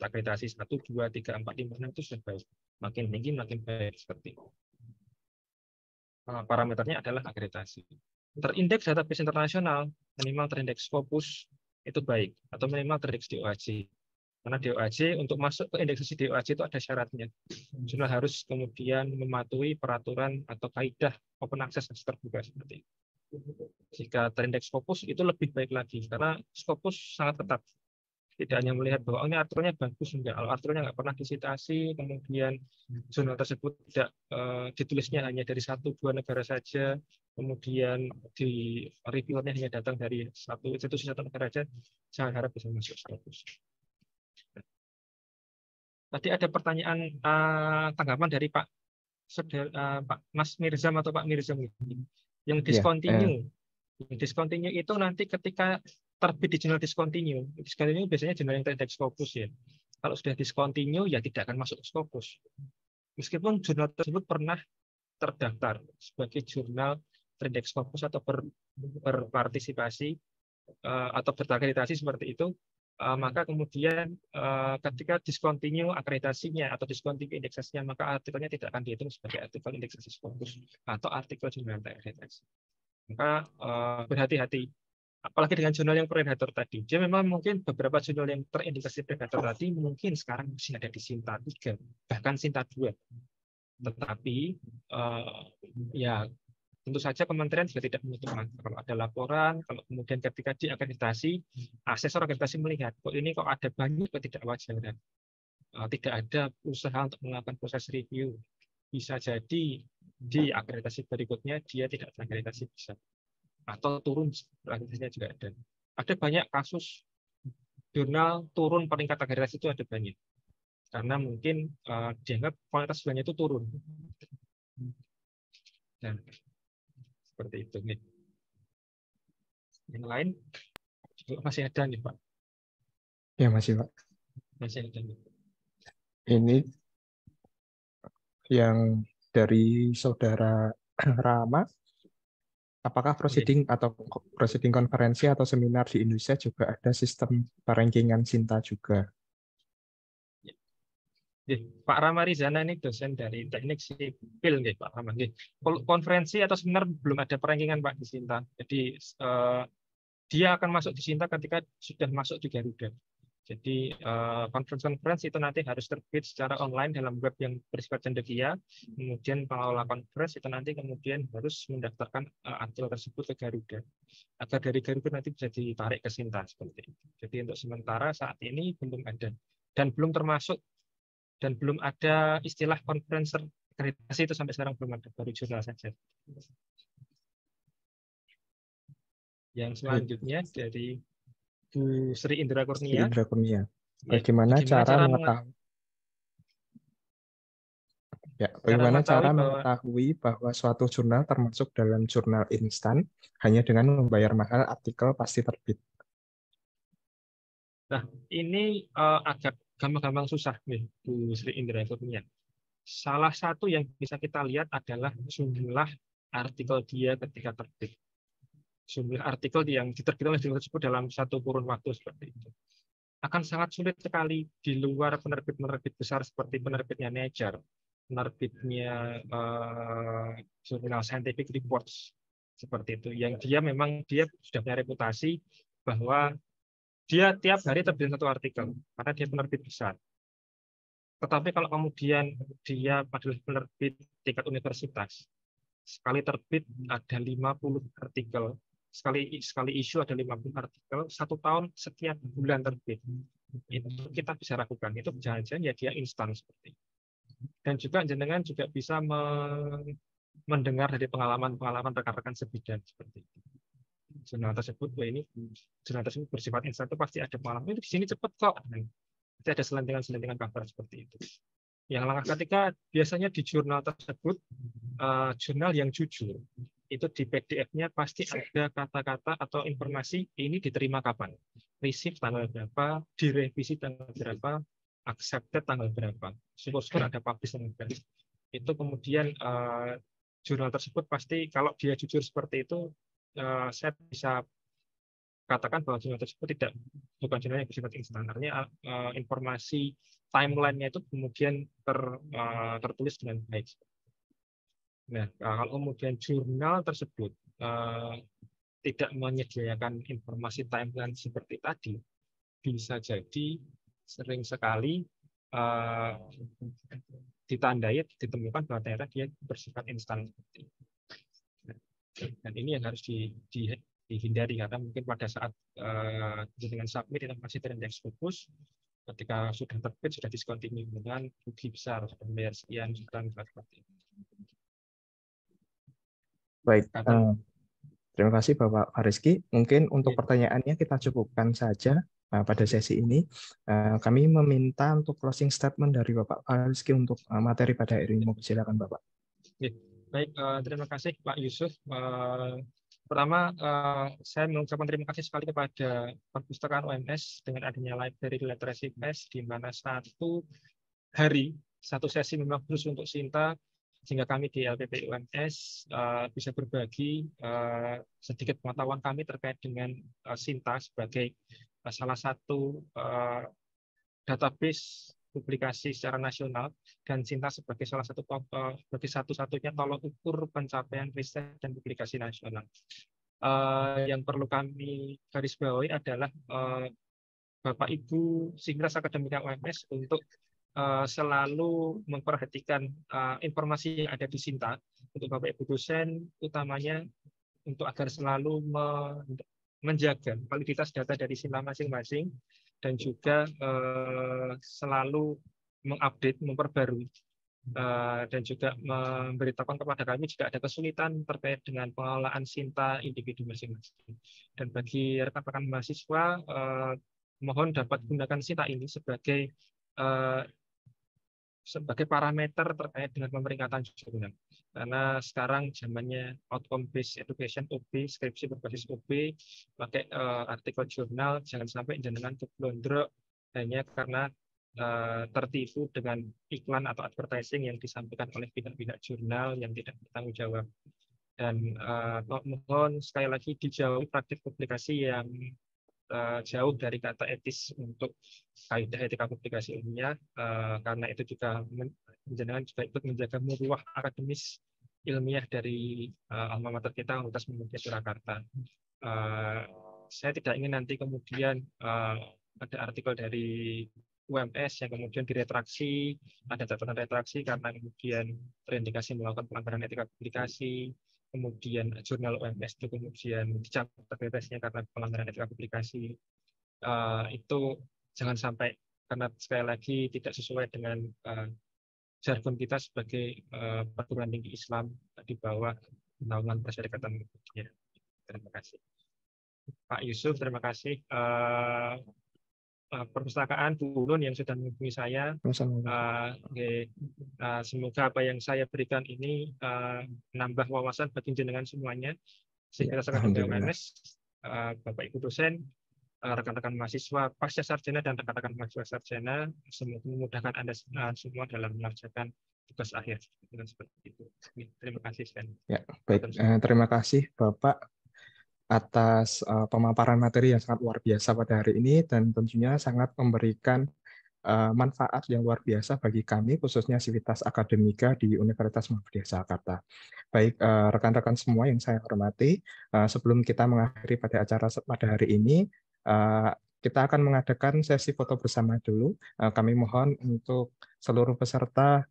akreditasi 1, 2, 3, 4, 5, 6 itu sudah baik. Makin tinggi makin baik seperti itu. Parameternya adalah akreditasi. Terindeks database internasional, minimal terindeks Scopus itu baik, atau minimal terindeks DOAJ. Karena DOAJ untuk masuk ke indeksasi DOAJ itu ada syaratnya. Jurnal harus kemudian mematuhi peraturan atau kaidah open access terbuka seperti itu. Jika terindeks Scopus itu lebih baik lagi karena Scopus sangat ketat. Tidak hanya melihat bahwa ini aturannya bagus, enggak. Kalau aturannya nggak pernah disitasi, kemudian jurnal tersebut tidak ditulisnya hanya dari 1-2 negara saja, kemudian di reviewernya hanya datang dari satu institusi satu negara saja, jangan harap bisa masuk Scopus. Tadi ada pertanyaan tanggapan dari Pak Mas Mirzam atau Pak Mirzam yang discontinue. Yang discontinue itu nanti ketika terbit di jurnal discontinue. Discontinue biasanya jurnal yang terindeks Scopus ya. Kalau sudah discontinue ya tidak akan masuk Scopus. Meskipun jurnal tersebut pernah terdaftar sebagai jurnal terindeks Scopus atau berpartisipasi atau berakreditasi seperti itu, maka kemudian ketika discontinue akreditasinya atau discontinue indeksasinya, maka artikelnya tidak akan dihitung sebagai artikel indeksasi Scopus atau artikel jurnal terakreditasi. Maka berhati-hati, apalagi dengan jurnal yang predator tadi. Dia memang mungkin beberapa jurnal yang terindikasi predator tadi mungkin sekarang masih ada di Sinta 3, bahkan Sinta 2. Tetapi ya tentu saja kementerian juga tidak menutup mata. Kalau ada laporan, kalau kemudian ketika diakreditasi, asesor akreditasi melihat kok ini kok ada banyak ketidakwajaran. Tidak ada usaha untuk melakukan proses review. Bisa jadi di akreditasi berikutnya dia tidak terakreditasi bisa. Atau turun akreditasinya juga ada. Ada banyak kasus jurnal turun peringkat akreditasi itu ada banyak. Karena mungkin dianggap kualitas jurnalnya itu turun. Dan seperti itu nih. Yang lain masih ada nih Pak. Ya masih Pak. Masih ada nih. Ini yang dari Saudara Rama, apakah proceeding atau proceeding konferensi atau seminar di Indonesia juga ada sistem perankingan Sinta juga? Pak Rama Rizana ini dosen dari teknik sipil nih Pak Rama. Konferensi atau seminar belum ada perankingan Pak di Sinta. Jadi dia akan masuk di Sinta ketika sudah masuk di Garuda. Jadi conference itu nanti harus terbit secara online dalam web yang bersifat cendekia. Kemudian pengelola conference itu nanti kemudian harus mendaftarkan artikel tersebut ke Garuda. Agar dari Garuda nanti bisa ditarik ke Sinta seperti itu. Jadi untuk sementara saat ini belum ada dan belum ada istilah conference akreditasi itu sampai sekarang belum ada, baru jurnal saja. Yang selanjutnya dari Bu Sri Indra Kurnia. Indra Kurnia. Bagaimana cara mengetahui bahwa suatu jurnal termasuk dalam jurnal instan hanya dengan membayar mahal artikel pasti terbit? Nah, ini agak gampang-gampang susah nih, Bu Sri Indra Kurnia. Salah satu yang bisa kita lihat adalah jumlah artikel dia ketika terbit. Jumlah artikel yang diterbitkan oleh jurnal tersebut dalam satu kurun waktu seperti itu. Akan sangat sulit sekali di luar penerbit-penerbit besar seperti penerbitnya Nature, penerbitnya jurnal Scientific Reports seperti itu. Yang dia sudah punya reputasi bahwa dia tiap hari terbit satu artikel karena dia penerbit besar. Tetapi kalau kemudian dia adalah penerbit tingkat universitas, sekali terbit ada 50 artikel, sekali isu ada 50 artikel, 1 tahun setiap bulan terbit. Itu kita bisa lakukan. Itu jangan-jangan ya dia instan seperti itu. Dan juga jenengan juga bisa mendengar dari pengalaman rekan-rekan sebidang seperti itu. Jurnal tersebut bersifat instan itu pasti ada pengalaman. Di sini cepat kok. Nanti ada selentingan kabar seperti itu. Yang langkah ketiga biasanya di jurnal tersebut, jurnal yang jujur itu di PDF-nya pasti ada kata-kata atau informasi ini diterima kapan, receive tanggal berapa, direvisi tanggal berapa, accepted tanggal berapa, syukur-syukur ada publish tanggal berapa. Itu kemudian jurnal tersebut pasti kalau dia jujur seperti itu, saya bisa katakan bahwa jurnal tersebut bukan jurnal yang bersifat instan. Artinya informasi timeline-nya itu kemudian tertulis dengan baik. Nah, kalau kemudian jurnal tersebut tidak menyediakan informasi timeline seperti tadi, bisa jadi sering sekali ditemukan bahwa ternyata dia bersifat instan. Dan ini yang harus dihindari karena mungkin pada saat dengan submit itu masih terindeks fokus, ketika sudah terbit sudah discontinue dengan rugi besar, sudah membayar sekian seperti itu. Baik, terima kasih Bapak Fariski. Mungkin untuk pertanyaannya kita cukupkan saja pada sesi ini. Kami meminta untuk closing statement dari Bapak Fariski untuk materi pada hari ini. Silakan Bapak. Baik, terima kasih Pak Yusuf. Pertama, saya mengucapkan terima kasih sekali kepada Perpustakaan UMS dengan adanya Library Literacy Fest, di mana satu sesi memang khusus untuk Sinta, sehingga kami di LPP UMS bisa berbagi sedikit pengetahuan kami terkait dengan Sinta sebagai salah satu database publikasi secara nasional dan Sinta sebagai salah satu sebagai satu-satunya tolok ukur pencapaian riset dan publikasi nasional. Yang perlu kami garis bawahi adalah Bapak Ibu Sinkras Akademika UMS untuk selalu memperhatikan informasi yang ada di Sinta untuk Bapak Ibu dosen, utamanya untuk agar selalu menjaga validitas data dari Sinta masing-masing dan juga selalu mengupdate, memperbarui dan juga memberitakan kepada kami jika ada kesulitan terkait dengan pengelolaan Sinta individu masing-masing. Dan bagi rekan-rekan mahasiswa, mohon dapat gunakan Sinta ini sebagai parameter terkait dengan pemeringkatan jurnal. Karena sekarang zamannya outcome based education (OB), skripsi berbasis OB, pakai artikel jurnal, jangan sampai jenengan keblondrok hanya karena tertipu dengan iklan atau advertising yang disampaikan oleh pihak-pihak jurnal yang tidak bertanggung jawab. Dan mohon sekali lagi dijauhi praktik publikasi yang jauh dari kata etis untuk kaidah etika publikasi ilmiah, karena itu juga menjenengan juga ikut menjaga marwah akademis ilmiah dari alma mater kita, Universitas Muhammadiyah Surakarta. Saya tidak ingin nanti kemudian ada artikel dari UMS yang kemudian diretraksi, ada catatan retraksi karena kemudian terindikasi melakukan pelanggaran etika publikasi, kemudian jurnal UMS itu kemudian dicabut retraksinya karena pelanggaran etika publikasi. Itu jangan sampai, karena sekali lagi tidak sesuai dengan jargon kita sebagai perguruan tinggi Islam di bawah naungan Persyarikatan Muhammadiyah. Terima kasih. Pak Yusuf, terima kasih. Perpustakaan Bu Ulun yang sudah menghubungi saya. Semoga apa yang saya berikan ini menambah wawasan bagi jenengan semuanya. Sehingga sekarang UMS, Bapak Ibu dosen, rekan-rekan mahasiswa pasca sarjana dan rekan-rekan mahasiswa sarjana, semoga memudahkan Anda semua dalam mengerjakan tugas akhir. Dengan seperti itu. Terima kasih, Sven. Ya, baik. Terima kasih Bapak atas pemaparan materi yang sangat luar biasa pada hari ini, dan tentunya sangat memberikan manfaat yang luar biasa bagi kami, khususnya Sivitas Akademika di Universitas Muhammadiyah Surakarta. Baik, rekan-rekan semua yang saya hormati, sebelum kita mengakhiri pada acara pada hari ini, kita akan mengadakan sesi foto bersama dulu. Kami mohon untuk seluruh peserta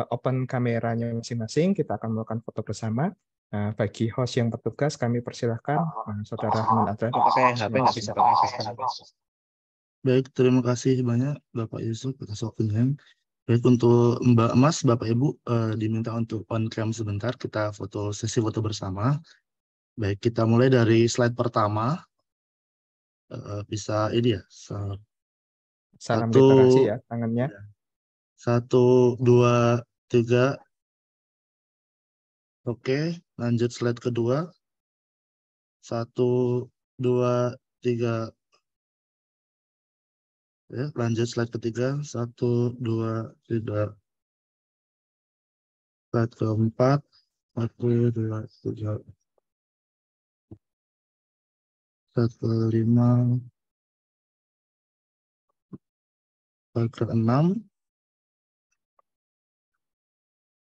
open kameranya masing-masing, kita akan melakukan foto bersama. Bagi host yang bertugas, kami persilahkan Saudara Hanun Adran. Pakai HP nggak bisa pakai sistem. Baik, terima kasih banyak Bapak Yusuf atas waktunya. Baik, untuk Mbak Mas, Bapak Ibu diminta untuk on cam sebentar, kita sesi foto bersama. Baik, kita mulai dari slide pertama. Bisa ini ya. Salam literasi ya tangannya. 1, 2, 3. Oke, lanjut slide kedua. 1, 2, 3. Ya, lanjut slide ketiga. 1, 2, 3. Slide keempat. 1, 2, 3. Slide kelima. Slide keenam.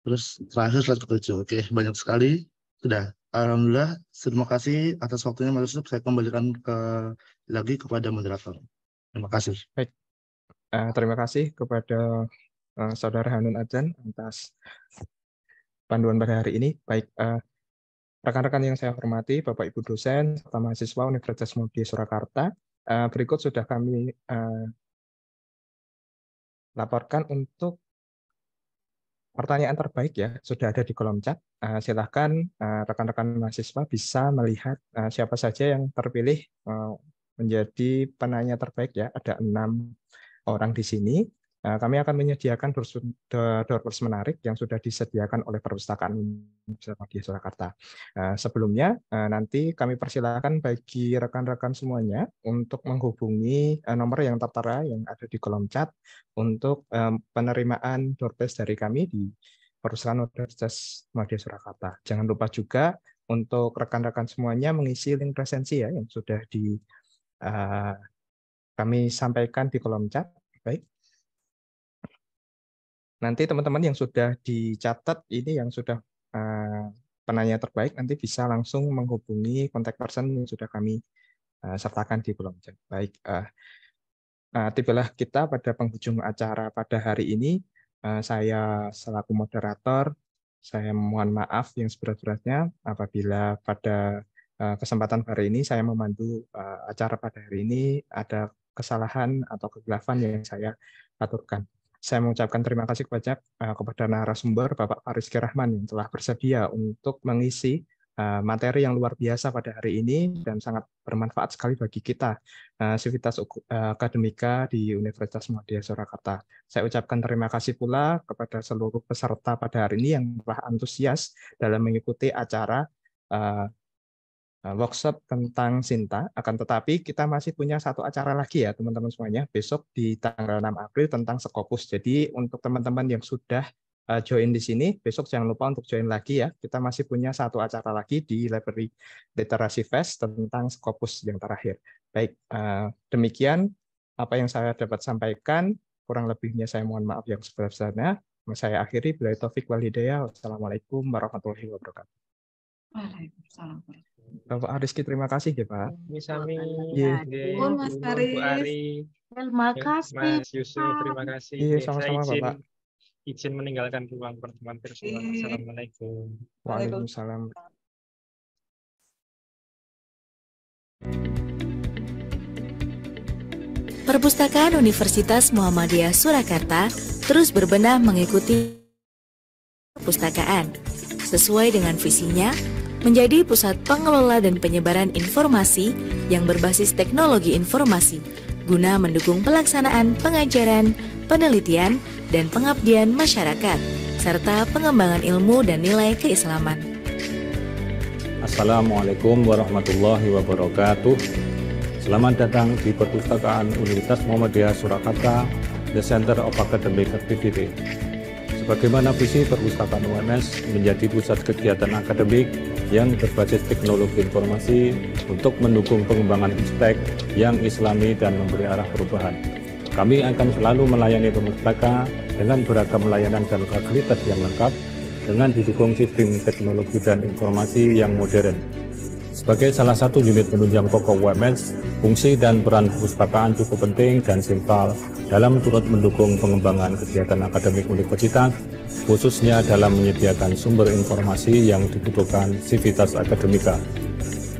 Terus terakhir slide ke-7. Oke, banyak sekali. Sudah. Alhamdulillah. Terima kasih atas waktunya Mas Yusuf. Saya kembalikan lagi kepada moderator. Terima kasih. Baik. Terima kasih kepada Saudara Hanun Adran atas panduan pada hari ini. Baik, rekan-rekan yang saya hormati, Bapak Ibu dosen serta mahasiswa Universitas Muhammadiyah Surakarta, berikut sudah kami laporkan untuk pertanyaan terbaik ya, sudah ada di kolom chat. Silakan rekan-rekan mahasiswa bisa melihat siapa saja yang terpilih menjadi penanya terbaik ya. Ada 6 orang di sini. Kami akan menyediakan door prize menarik yang sudah disediakan oleh Perpustakaan Muhammadiyah Surakarta. Sebelumnya, nanti kami persilakan bagi rekan-rekan semuanya untuk menghubungi nomor yang tertera yang ada di kolom chat untuk penerimaan door prize dari kami di Perpustakaan Universitas Muhammadiyah Surakarta. Jangan lupa juga untuk rekan-rekan semuanya mengisi link resensi ya yang sudah kami sampaikan di kolom chat. Baik. Nanti teman-teman yang sudah dicatat ini yang sudah penanya terbaik nanti bisa langsung menghubungi kontak person yang sudah kami sertakan di kolom chat. Baik, tibalah kita pada penghujung acara pada hari ini. Saya selaku moderator, saya mohon maaf yang seberat-beratnya apabila pada kesempatan hari ini saya memandu acara pada hari ini ada kesalahan atau kegelapan yang saya aturkan. Saya mengucapkan terima kasih kepada narasumber Bapak Faris Kirahman yang telah bersedia untuk mengisi materi yang luar biasa pada hari ini dan sangat bermanfaat sekali bagi kita, Sivitas Akademika di Universitas Muhammadiyah Surakarta. Saya ucapkan terima kasih pula kepada seluruh peserta pada hari ini yang telah antusias dalam mengikuti acara workshop tentang Sinta. Akan tetapi kita masih punya satu acara lagi ya teman-teman semuanya, besok di tanggal 6 April tentang Scopus. Jadi untuk teman-teman yang sudah join di sini. Besok jangan lupa untuk join lagi ya. Kita masih punya satu acara lagi di Library Literasi Fest tentang Scopus yang terakhir. Baik, demikian apa yang saya dapat sampaikan. Kurang lebihnya saya mohon maaf yang sebesar-besarnya. Saya akhiri. Billahi taufik wal hidayah. Wassalamualaikum warahmatullahi wabarakatuh. Waalaikumsalam. Bapak Ariski, terima kasih ya Pak. Sami. Iya. Mas Faris. Bu Ari. Terima kasih. Mas Yusuf, terima kasih. Iya, Saya sama-sama Bapak. izin meninggalkan ruang pertemuan virtual. Assalamualaikum. Waalaikumsalam. Perpustakaan Universitas Muhammadiyah Surakarta terus berbenah mengikuti perpustakaan sesuai dengan visinya menjadi pusat pengelola dan penyebaran informasi yang berbasis teknologi informasi guna mendukung pelaksanaan pengajaran, penelitian, dan pengabdian masyarakat serta pengembangan ilmu dan nilai keislaman. Assalamualaikum warahmatullahi wabarakatuh. Selamat datang di Perpustakaan Universitas Muhammadiyah Surakarta, The Center of Academic Activity. Sebagaimana visi Perpustakaan UMS menjadi pusat kegiatan akademik yang berbasis teknologi informasi untuk mendukung pengembangan istek yang islami dan memberi arah perubahan. Kami akan selalu melayani pemustaka dengan beragam layanan dan fasilitas yang lengkap dengan didukung sistem teknologi dan informasi yang modern. Sebagai salah satu unit penunjang pokok UMS, fungsi dan peran perpustakaan cukup penting dan simpel dalam turut mendukung pengembangan kegiatan akademik universitas, khususnya dalam menyediakan sumber informasi yang dibutuhkan sivitas akademika.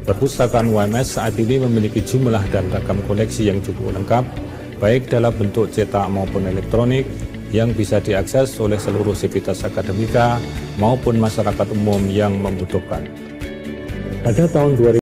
Perpustakaan UMS saat ini memiliki jumlah dan ragam koleksi yang cukup lengkap, baik dalam bentuk cetak maupun elektronik, yang bisa diakses oleh seluruh sivitas akademika maupun masyarakat umum yang membutuhkan. Pada tahun 2000